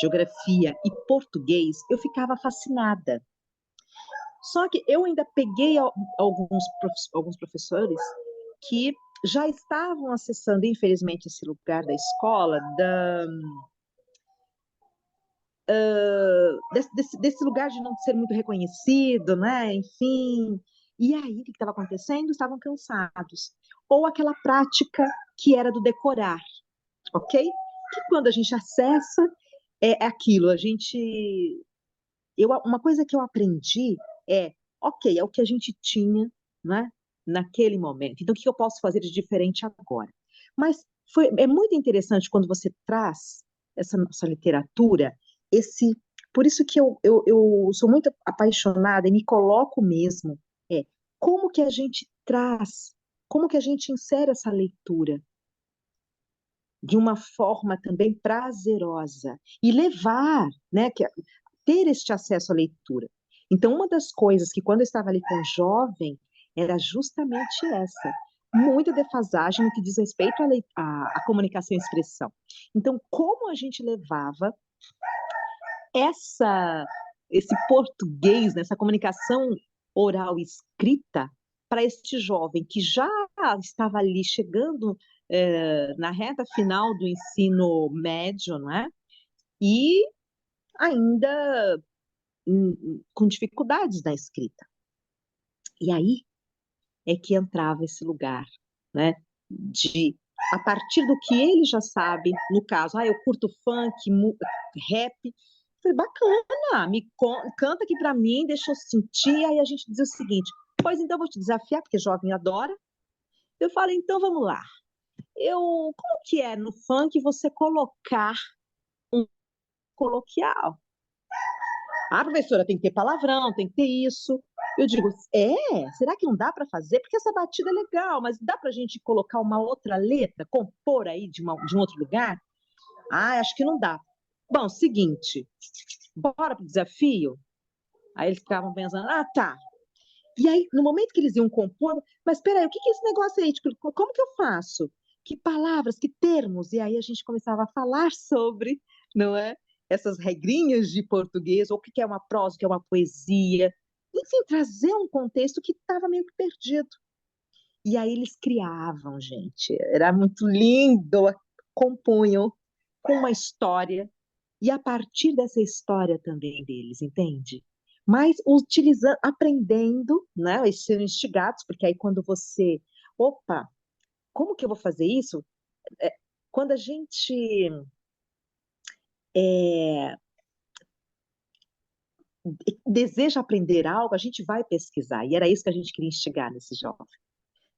geografia e português, eu ficava fascinada. Só que eu ainda peguei alguns professores que já estavam acessando, infelizmente, esse lugar da escola, desse lugar de não ser muito reconhecido, né? Enfim. E aí, o que estava acontecendo? Estavam cansados. Ou aquela prática que era do decorar, ok? Que quando a gente acessa, é aquilo. Uma coisa que eu aprendi ok, é o que a gente tinha, né? Naquele momento. Então, o que eu posso fazer de diferente agora? Mas é muito interessante quando você traz essa nossa literatura, esse, por isso que eu sou muito apaixonada e me coloco mesmo, como que a gente traz, como que a gente insere essa leitura de uma forma também prazerosa e levar, né, ter este acesso à leitura. Então, uma das coisas que quando eu estava ali com o jovem era justamente essa, muita defasagem no que diz respeito à comunicação e expressão. Então, como a gente levava esse português, né, essa comunicação oral e escrita para este jovem que já estava ali chegando na reta final do ensino médio, né? E ainda com dificuldades na escrita. E aí é que entrava esse lugar, né? De a partir do que ele já sabe, no caso, eu curto funk, rap, falei, bacana, canta aqui para mim, deixa eu sentir. Aí a gente diz o seguinte: pois então eu vou te desafiar, porque jovem adora. Eu falei, então vamos lá. Como que é no funk você colocar um coloquial? Ah, professora, tem que ter palavrão, tem que ter isso. Eu digo, será que não dá para fazer? Porque essa batida é legal, mas dá para a gente colocar uma outra letra, compor aí de um outro lugar? Ah, acho que não dá. Bom, seguinte, bora pro desafio? Aí eles ficavam pensando, tá. E aí, no momento que eles iam compor, mas espera aí, o que é esse negócio aí? Tipo, como que eu faço? Que palavras, que termos? E aí a gente começava a falar sobre, não é? Essas regrinhas de português, ou o que é uma prosa, o que é uma poesia. Enfim, trazer um contexto que estava meio que perdido. E aí eles criavam, gente. Era muito lindo, compunham com uma história, e a partir dessa história também deles, entende? Mas utilizando, aprendendo, né, e sendo instigados, porque aí quando opa, como que eu vou fazer isso? É, quando a gente é, deseja aprender algo, a gente vai pesquisar, e era isso que a gente queria instigar nesse jovem,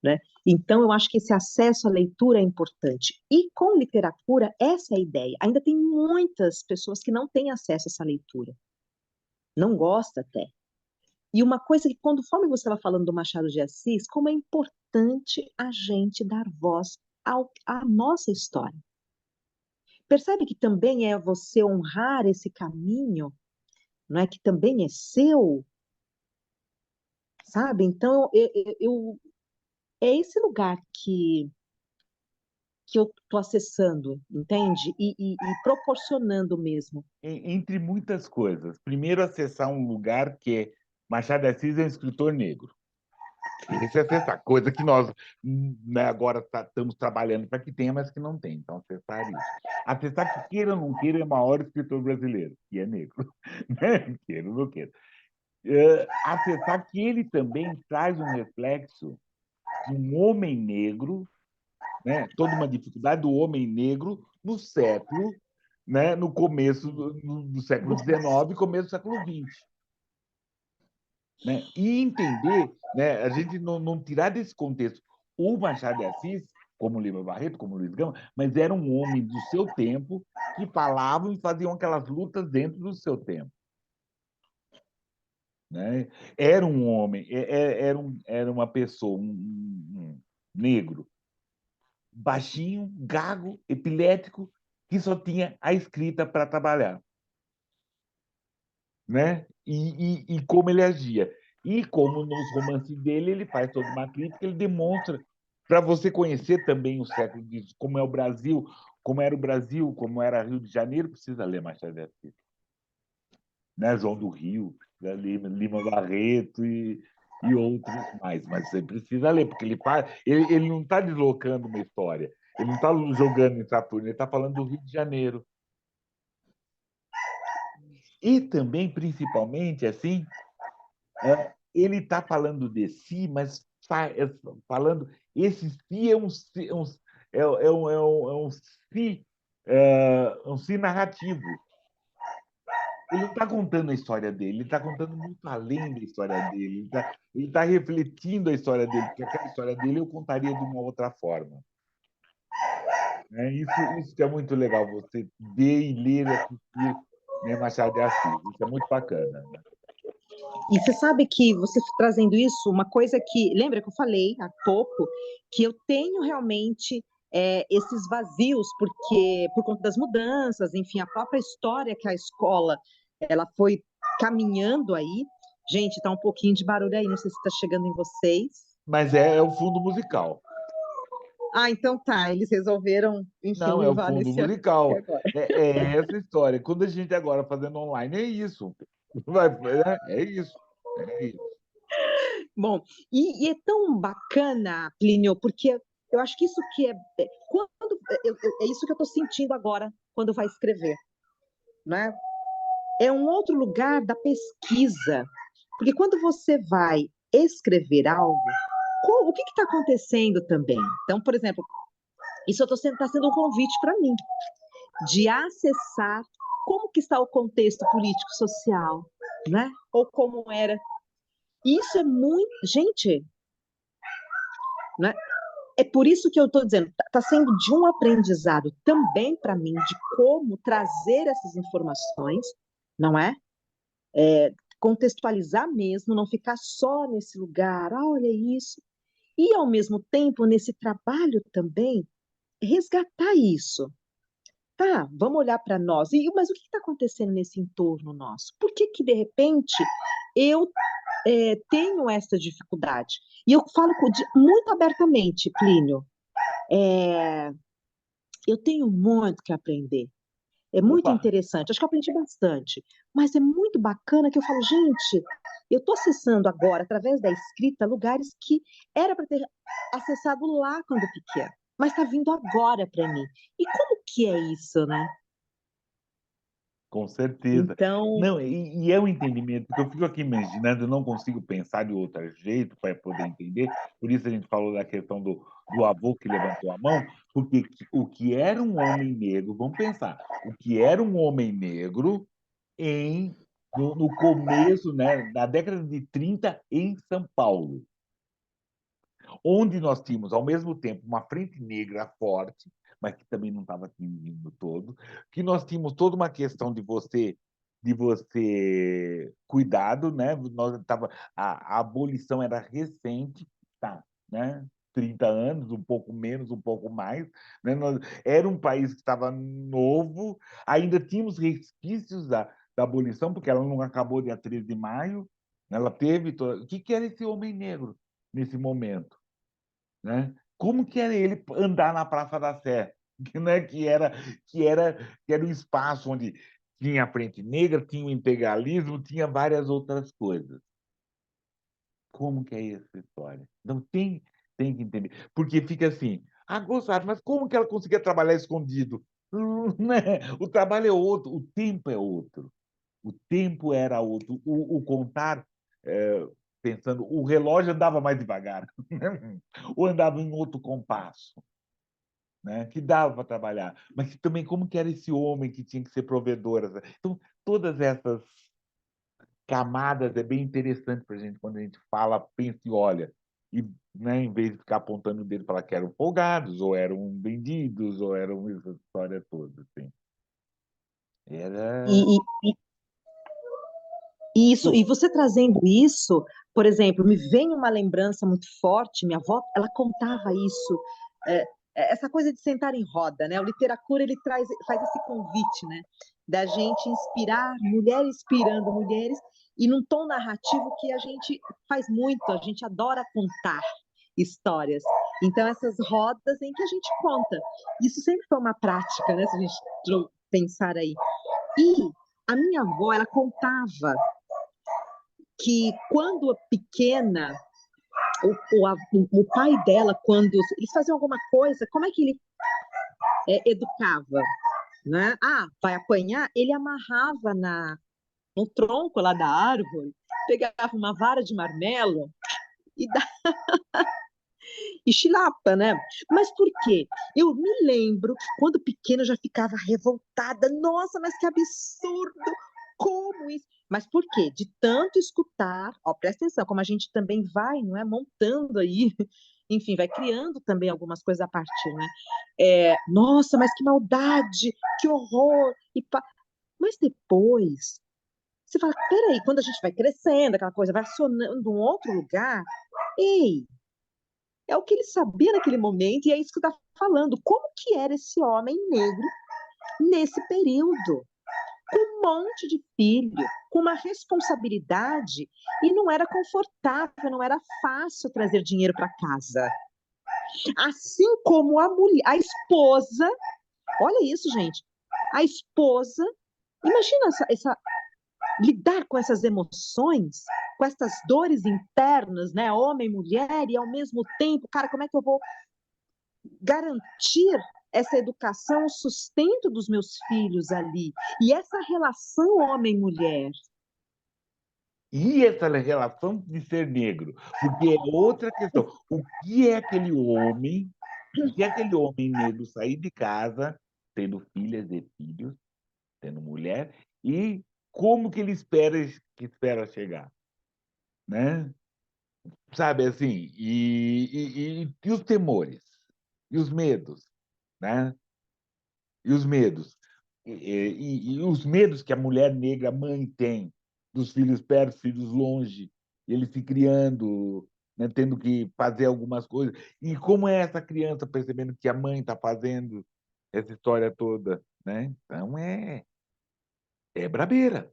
né? Então, eu acho que esse acesso à leitura é importante. E com literatura, essa é a ideia. Ainda tem muitas pessoas que não têm acesso a essa leitura, não gosta até. E uma coisa que, conforme você estava falando do Machado de Assis, como é importante a gente dar voz à nossa história. Percebe que também é você honrar esse caminho, não é que também é seu, sabe? Então, é esse lugar que eu estou acessando, entende? E proporcionando mesmo. Entre muitas coisas. Primeiro, acessar um lugar que Machado de Assis é um escritor negro. Esse é acessar, coisa que nós, né, agora estamos trabalhando para que tenha, mas que não tem. Então, acessar isso. Acessar que queira ou não queira é o maior escritor brasileiro, que é negro. Né? Queira ou não queira. Acessar que ele também traz um reflexo de um homem negro, né? Toda uma dificuldade do homem negro no século, né? No começo do século XIX, começo do século XX. Né? E entender, né? A gente não tirar desse contexto o Machado de Assis, como Lima Barreto, como Luiz Gama, mas era um homem do seu tempo que falavam e faziam aquelas lutas dentro do seu tempo. Né? Era um homem, era uma pessoa, um negro, baixinho, gago, epilético, que só tinha a escrita para trabalhar. Né? E como ele agia. E como nos romances dele, ele faz toda uma crítica, ele demonstra, para você conhecer também o século XX, como é o Brasil, como era o Brasil, como era Rio de Janeiro, precisa ler Machado de Assis. Né? João do Rio, Lima Barreto e outros mais. Mas você precisa ler, porque ele não está deslocando uma história, ele não está jogando em Saturno, ele está falando do Rio de Janeiro. E também, principalmente, assim, ele está falando de si, mas falando. Esse si é um si, um si narrativo. Ele não está contando a história dele, ele está contando muito além da história dele, ele tá refletindo a história dele, porque aquela história dele eu contaria de uma outra forma. Isso que é muito legal, você ver e ler e assistir, né, Machado de Assis. Isso é muito bacana. Né? E você sabe que você trazendo isso, uma coisa que, lembra que eu falei há pouco, que eu tenho realmente esses vazios, porque por conta das mudanças, enfim, a própria história que a escola ela foi caminhando aí. Gente, tá um pouquinho de barulho aí, não sei se está chegando em vocês. Mas é o fundo musical. Ah, então tá, eles resolveram, enfim, Não, é o levar fundo nesse aqui musical. agora. É essa história. Quando a gente agora fazendo online, é isso. É isso. É isso. Bom, e é tão bacana, Plínio, porque eu acho que isso que quando é isso que eu estou sentindo agora quando vai escrever, né? É um outro lugar da pesquisa, porque quando você vai escrever algo, o que está acontecendo também? Então, por exemplo, isso está sendo um convite para mim de acessar como que está o contexto político social, né? Ou como era. Isso é muito, gente, né? É por isso que eu estou dizendo, está sendo de um aprendizado também para mim de como trazer essas informações, não é? Contextualizar mesmo, não ficar só nesse lugar, olha isso. E, ao mesmo tempo, nesse trabalho também, resgatar isso. Tá, vamos olhar para nós. Mas o que está acontecendo nesse entorno nosso? Por que que, de repente, eu tenho essa dificuldade? E eu falo muito abertamente, Plínio, é, eu tenho muito que aprender. É muito Opa! interessante. Acho que eu aprendi bastante. Mas é muito bacana que eu falo, gente, eu estou acessando agora, através da escrita, lugares que era para ter acessado lá quando pequeno. Mas está vindo agora para mim. E como que é isso, né? Com certeza. Então, Não, e é um entendimento, porque eu fico aqui imaginando, eu não consigo pensar de outro jeito para poder entender, por isso a gente falou da questão do avô que levantou a mão, porque o que era um homem negro, vamos pensar, o que era um homem negro no começo, né, da década de 30 em São Paulo, onde nós tínhamos, ao mesmo tempo, uma frente negra forte, mas que também não estava atingindo todo, que nós tínhamos toda uma questão de você cuidado, né? A abolição era recente, tá, né? 30 anos, um pouco menos, um pouco mais. Né? Era um país que estava novo, ainda tínhamos resquícios da abolição, porque ela não acabou dia 13 de maio, né? Ela teve. O que era esse homem negro nesse momento? Né? Como que era ele andar na Praça da Sé, né? Que era um espaço onde tinha a frente negra, tinha o integralismo, tinha várias outras coisas. como que é essa história? Não tem que entender. Porque fica assim, gostaram, mas como que ela conseguia trabalhar escondido? Né? O trabalho é outro, o tempo é outro. O tempo era outro. O contar, pensando, o relógio andava mais devagar, ou andava em outro compasso, né? Que dava para trabalhar. Mas que também como que era esse homem que tinha que ser provedor? Então, todas essas camadas é bem interessante para a gente quando a gente fala, pensa e olha. E, né, em vez de ficar apontando o dedo para que eram folgados, ou eram vendidos, ou eram essa história toda. Assim. Era. E, isso, e você trazendo isso, por exemplo, me vem uma lembrança muito forte, minha avó, ela contava isso, é, essa coisa de sentar em roda, né? O Literatura, ele faz esse convite, né? Da gente inspirar, mulheres inspirando mulheres, e num tom narrativo que a gente faz muito, a gente adora contar histórias. Então, essas rodas em que a gente conta. Isso sempre foi uma prática, né? Se a gente pensar aí. E a minha avó, ela contava que quando pequena, o pai dela, quando eles faziam alguma coisa, como é que ele educava? Né? Vai apanhar? Ele amarrava no tronco lá da árvore, pegava uma vara de marmelo e, e chilapa, né? Mas por quê? Eu me lembro que quando pequena eu já ficava revoltada. Nossa, mas que absurdo! Como isso? Mas por quê? De tanto escutar, ó, presta atenção, como a gente também vai, não é, montando aí, enfim, vai criando também algumas coisas a partir, né? Nossa, mas que maldade, que horror! Mas depois, você fala, peraí, quando a gente vai crescendo, aquela coisa vai acionando um outro lugar, ei, é o que ele sabia naquele momento e é isso que está falando. Como que era esse homem negro nesse período? Com um monte de filho, com uma responsabilidade, e não era confortável, não era fácil trazer dinheiro para casa. Assim como a mulher, a esposa, olha isso, gente, a esposa, imagina lidar com essas emoções, com essas dores internas, né, homem, mulher, e ao mesmo tempo, cara, como é que eu vou garantir essa educação, o sustento dos meus filhos ali, e essa relação homem-mulher. E essa relação de ser negro, porque é outra questão. O que é aquele homem, o que é aquele homem negro sair de casa, tendo filhas e filhos, tendo mulher, e como que ele espera chegar, né? Sabe assim, e os temores, e os medos, né? E os medos. E os medos que a mulher negra mãe tem dos filhos perto, filhos longe, ele se criando, né, tendo que fazer algumas coisas. E como é essa criança percebendo que a mãe está fazendo essa história toda, né? Então é brabeira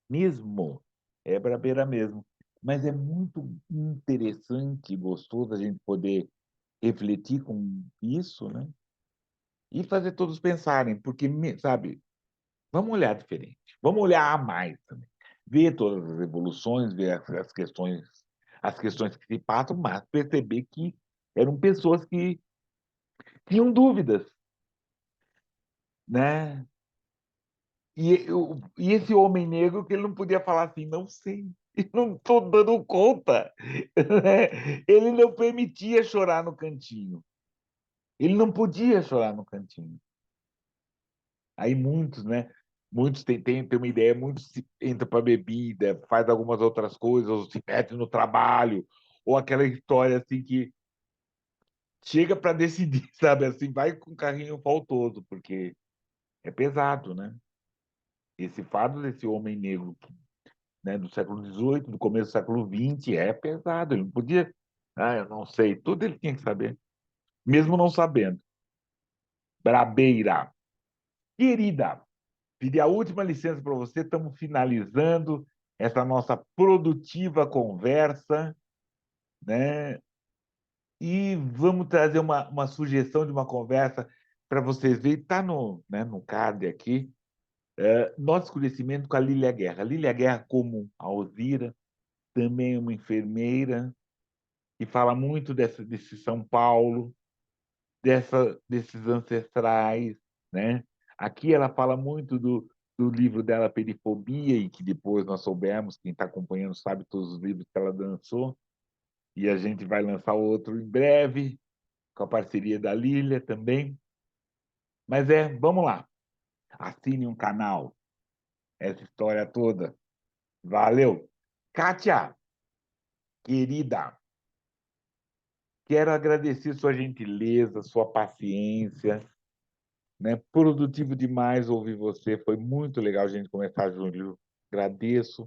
mesmo, é brabeira mesmo. Mas é muito interessante e gostoso a gente poder refletir com isso, né? E fazer todos pensarem, porque, sabe, vamos olhar diferente, vamos olhar a mais também, ver todas as evoluções, ver as questões que se passam, mas perceber que eram pessoas que tinham dúvidas, né? E esse homem negro que ele não podia falar assim, não sei, eu não estou dando conta. Né? Ele não permitia chorar no cantinho. Ele não podia chorar no cantinho. Aí muitos, né? Muitos têm uma ideia, muitos entram para bebida, faz algumas outras coisas, ou se metem no trabalho, ou aquela história assim que chega para decidir, sabe? Assim, vai com o carrinho faltoso, porque é pesado, né? Esse fardo desse homem negro, né, do século XVIII, do começo do século XX, é pesado. Ele não podia, eu não sei, tudo ele tinha que saber, mesmo não sabendo. Brabeira, querida, pedir a última licença para você, estamos finalizando essa nossa produtiva conversa, né? E vamos trazer uma sugestão de uma conversa para vocês verem. Está no card aqui, Nosso Conhecimento com a Lília Guerra. A Lília Guerra, como a Alzira, também é uma enfermeira, e fala muito desse São Paulo, desses ancestrais, né? Aqui ela fala muito do livro dela, Perifobia, e que depois nós soubemos, quem está acompanhando sabe todos os livros que ela lançou, e a gente vai lançar outro em breve, com a parceria da Lília também. Mas vamos lá. Assine um canal, essa história toda. Valeu. Kátia, querida, quero agradecer sua gentileza, sua paciência, né? Produtivo demais ouvir você, foi muito legal a gente começar junto. Agradeço,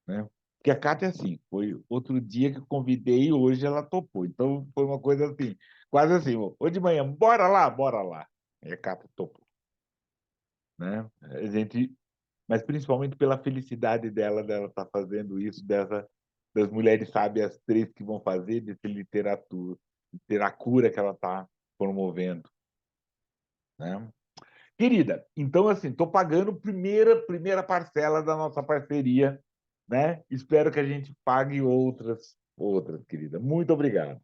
né? Porque a Kátia, assim, foi outro dia que eu convidei e hoje ela topou. Então, foi uma coisa assim, quase assim, hoje de manhã, bora lá, bora lá. E a Kátia topou, né? A gente, mas principalmente pela felicidade dela estar fazendo isso, das mulheres sábias três que vão fazer, desse literatura que ela está promovendo, né? Querida, então, assim, estou pagando primeira parcela da nossa parceria, né? Espero que a gente pague outras, querida. Muito obrigado.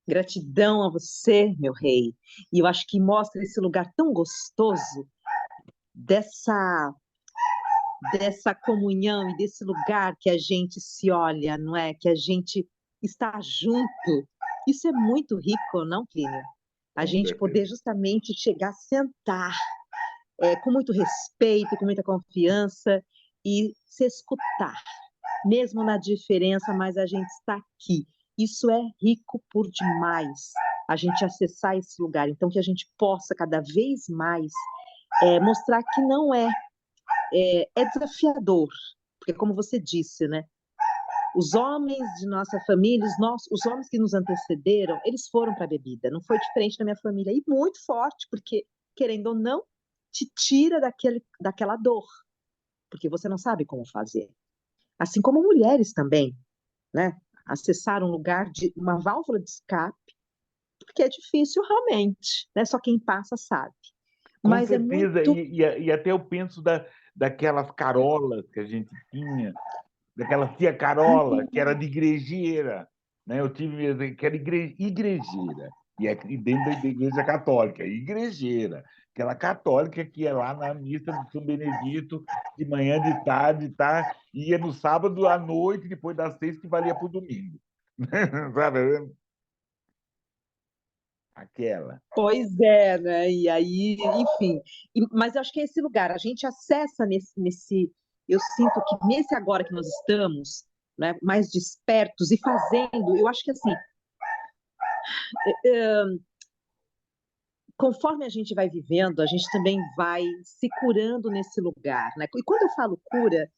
Gratidão a você, meu rei. E eu acho que mostra esse lugar tão gostoso dessa dessa comunhão e desse lugar que a gente se olha, não é? Que a gente está junto. Isso é muito rico, não, Clínio? A Com gente certeza. poder justamente chegar, sentar com muito respeito, com muita confiança e se escutar, mesmo na diferença, mas a gente está aqui. Isso é rico por demais, a gente acessar esse lugar. Então, que a gente possa cada vez mais mostrar que não é desafiador, porque como você disse, né? Os homens de nossa família, os homens que nos antecederam, eles foram para a bebida. Não foi diferente na minha família. E muito forte, porque, querendo ou não, te tira daquela dor, porque você não sabe como fazer. Assim como mulheres também, né? Acessar um lugar de uma válvula de escape, porque é difícil realmente, né? Só quem passa sabe. Com Mas é certeza. muito. E até eu penso daquelas carolas que a gente tinha, daquela tia Carola, que era de igrejeira, né? Eu tive que era igrejeira, e dentro da igreja católica, igrejeira, aquela católica que ia lá na missa do São Benedito, de manhã, de tarde, tá? Ia no sábado à noite, depois das 6, que valia para o domingo. Sabe? Aquela. Pois é, né? E aí, enfim. Mas eu acho que é esse lugar, a gente acessa eu sinto que nesse agora que nós estamos, né, mais despertos e fazendo, eu acho que assim, conforme a gente vai vivendo, a gente também vai se curando nesse lugar, né? E quando eu falo cura,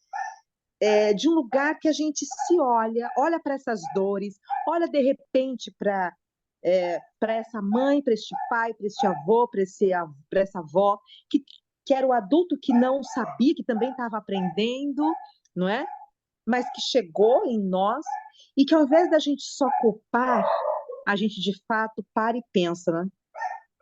é de um lugar que a gente se olha para essas dores, olha de repente para essa mãe, para este pai, para este avô, para essa avó, que era o adulto que não sabia, que também estava aprendendo, não é? Mas que chegou em nós e que ao invés da gente só culpar, a gente de fato para e pensa, né?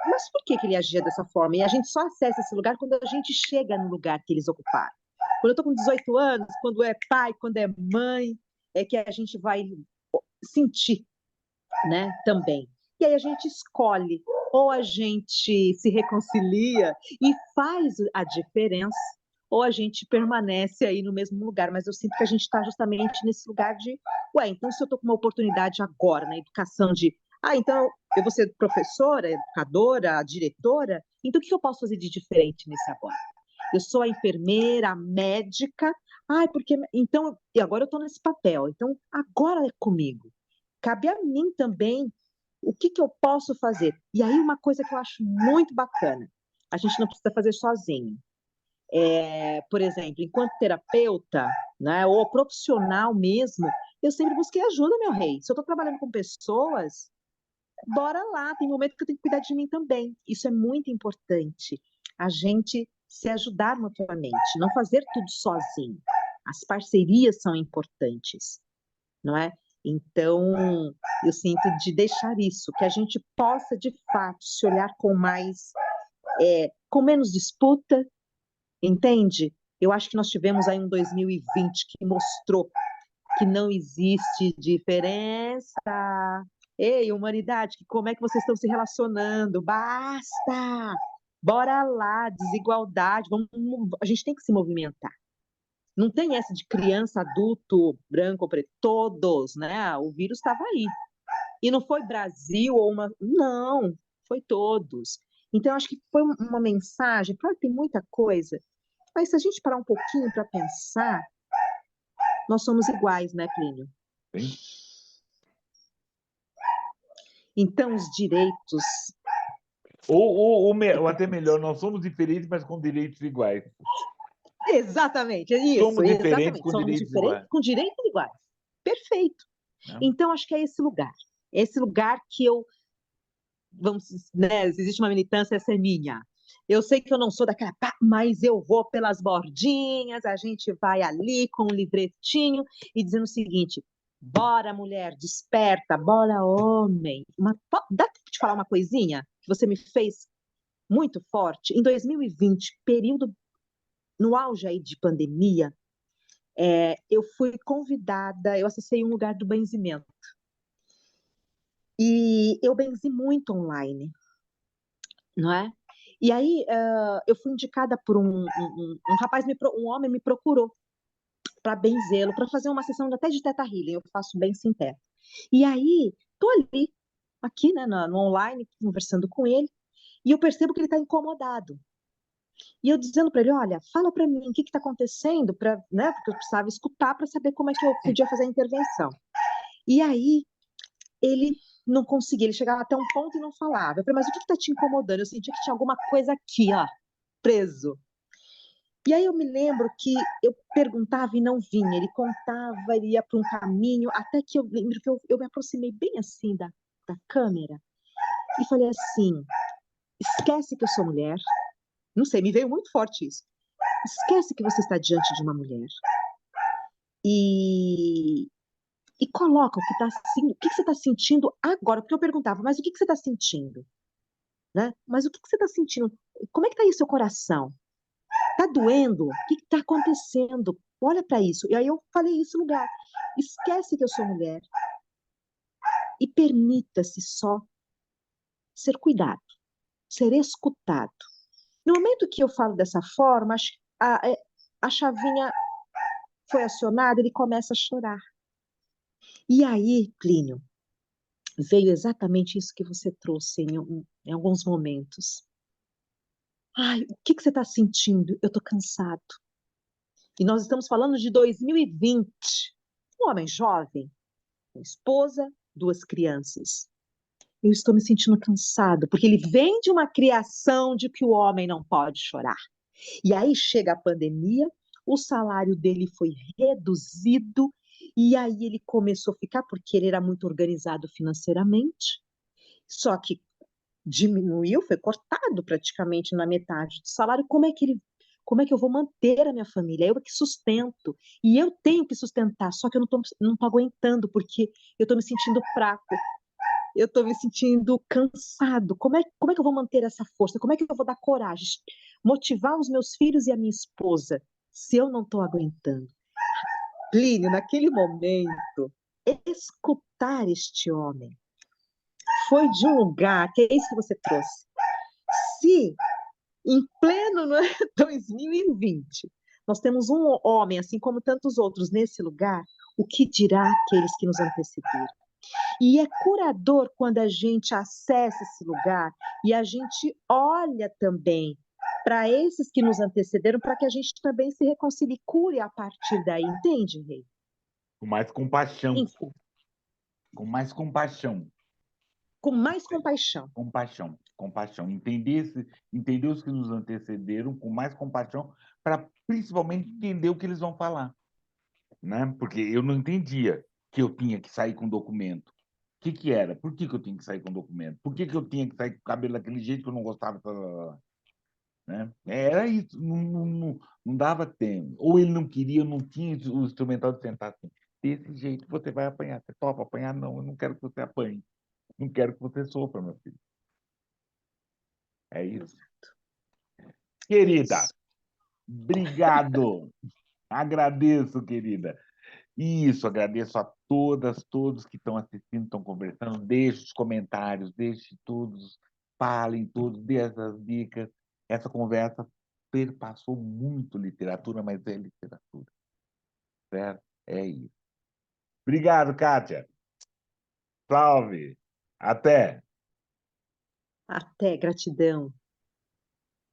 Mas por que ele agia dessa forma? E a gente só acessa esse lugar quando a gente chega no lugar que eles ocuparam. Quando eu estou com 18 anos, quando é pai, quando é mãe, é que a gente vai sentir, né, também. E aí a gente escolhe, ou a gente se reconcilia e faz a diferença, ou a gente permanece aí no mesmo lugar. Mas eu sinto que a gente está justamente nesse lugar de, então se eu estou com uma oportunidade agora na educação então eu vou ser professora, educadora, diretora, então o que eu posso fazer de diferente nesse agora? Eu sou a enfermeira, a médica, porque então, e agora eu estou nesse papel, então agora é comigo. Cabe a mim também o que eu posso fazer. E aí, uma coisa que eu acho muito bacana, a gente não precisa fazer sozinho. Por exemplo, enquanto terapeuta, né, ou profissional mesmo, eu sempre busquei ajuda, meu rei. Se eu estou trabalhando com pessoas, bora lá, tem momento que eu tenho que cuidar de mim também. Isso é muito importante. A gente se ajudar mutuamente, não fazer tudo sozinho. As parcerias são importantes, não é? Então, eu sinto de deixar isso, que a gente possa, de fato, se olhar com menos disputa, entende? Eu acho que nós tivemos aí um 2020 que mostrou que não existe diferença. Ei, humanidade, como é que vocês estão se relacionando? Basta! Bora lá, desigualdade. Vamos, a gente tem que se movimentar. Não tem essa de criança, adulto, branco ou preto. Todos, né? O vírus estava aí. E não foi Brasil ou uma. Não, foi todos. Então, acho que foi uma mensagem. Claro que tem muita coisa, mas se a gente parar um pouquinho para pensar, nós somos iguais, né, Plínio? Sim? Então, os direitos. Ou até melhor, nós somos diferentes, mas com direitos iguais. Exatamente, é isso, Somos diferentes exatamente. com Somos direitos diferentes iguais. com direitos iguais. Perfeito. Né? Então, acho que é esse lugar. É esse lugar que eu. Vamos, né, se existe uma militância, essa é minha. Eu sei que eu não sou daquela, mas eu vou pelas bordinhas, a gente vai ali com um livretinho e dizendo o seguinte: bora, mulher, desperta, bora, homem. Dá pra te falar uma coisinha que você me fez muito forte? Em 2020, período no auge aí de pandemia, eu fui convidada, eu acessei um lugar do benzimento. E eu benzi muito online, não é? E aí eu fui indicada por um rapaz, um homem me procurou para benzê-lo, para fazer uma sessão até de teta healing, eu faço bem sem teta. E aí, tô ali, aqui, né, no online, conversando com ele, e eu percebo que ele está incomodado. E eu dizendo para ele, olha, fala para mim o que está acontecendo, né, porque eu precisava escutar para saber como é que eu podia fazer a intervenção. E aí, ele não conseguia, ele chegava até um ponto e não falava. Eu falei, mas o que está te incomodando? Eu sentia que tinha alguma coisa aqui, ó, preso. E aí eu me lembro que eu perguntava e não vinha, ele contava, ele ia para um caminho, até que eu lembro que eu me aproximei bem assim da câmera e falei assim, esquece que eu sou mulher, não sei, me veio muito forte isso, esquece que você está diante de uma mulher e, e coloca o que você está sentindo agora, porque eu perguntava, mas o que você está sentindo? Né? Mas o que você está sentindo? Como é que está aí o seu coração? Tá doendo? O que está acontecendo? Olha para isso. E aí eu falei isso no lugar. Esquece que eu sou mulher e permita-se só ser cuidado, ser escutado. No momento que eu falo dessa forma, a chavinha foi acionada, ele começa a chorar. E aí, Plínio, veio exatamente isso que você trouxe em alguns momentos. Ai, o que você está sentindo? Eu estou cansado. E nós estamos falando de 2020. Um homem jovem, com esposa, duas crianças. Eu estou me sentindo cansado, porque ele vem de uma criação de que o homem não pode chorar. E aí chega a pandemia, o salário dele foi reduzido, e aí ele começou a ficar, porque ele era muito organizado financeiramente, só que diminuiu, foi cortado praticamente na metade do salário. Como é que eu vou manter a minha família? Eu é que sustento. E eu tenho que sustentar, só que eu não tô aguentando, porque eu estou me sentindo fraco, eu estou me sentindo cansado. Como é que eu vou manter essa força? Como é que eu vou dar coragem? Motivar os meus filhos e a minha esposa, se eu não estou aguentando? Plínio, naquele momento, escutar este homem foi de um lugar, que é isso que você trouxe. Se em pleno, né, 2020 nós temos um homem, assim como tantos outros, nesse lugar, o que dirá aqueles que nos antecederam? E é curador quando a gente acessa esse lugar e a gente olha também para esses que nos antecederam, para que a gente também se reconcilie, cure a partir daí, entende, Rei? Com mais compaixão. Enfim, Com mais compaixão. com mais compaixão. Compaixão. Compaixão. Entender os que nos antecederam com mais compaixão, para principalmente entender o que eles vão falar. Né? Porque eu não entendia que eu tinha que sair com documento. O que era? Por que eu tinha que sair com documento? Por que eu tinha que sair com o cabelo daquele jeito que eu não gostava? Né? Era isso, não dava tempo. Ou ele não queria, não tinha o instrumental de sentar assim. Desse jeito você vai apanhar. Você topa apanhar? Não, eu não quero que você apanhe. Não quero que você sofra, meu filho. É isso. Exato. É Querida, isso. Obrigado. Agradeço, querida. Isso, agradeço a todas, todos que estão assistindo, estão conversando. Deixe os comentários, deixe todos, falem todos, dê essas dicas. Essa conversa perpassou muito literatura, mas é literatura, certo? É isso. Obrigado, Kátia. Salve. Até. Até, gratidão.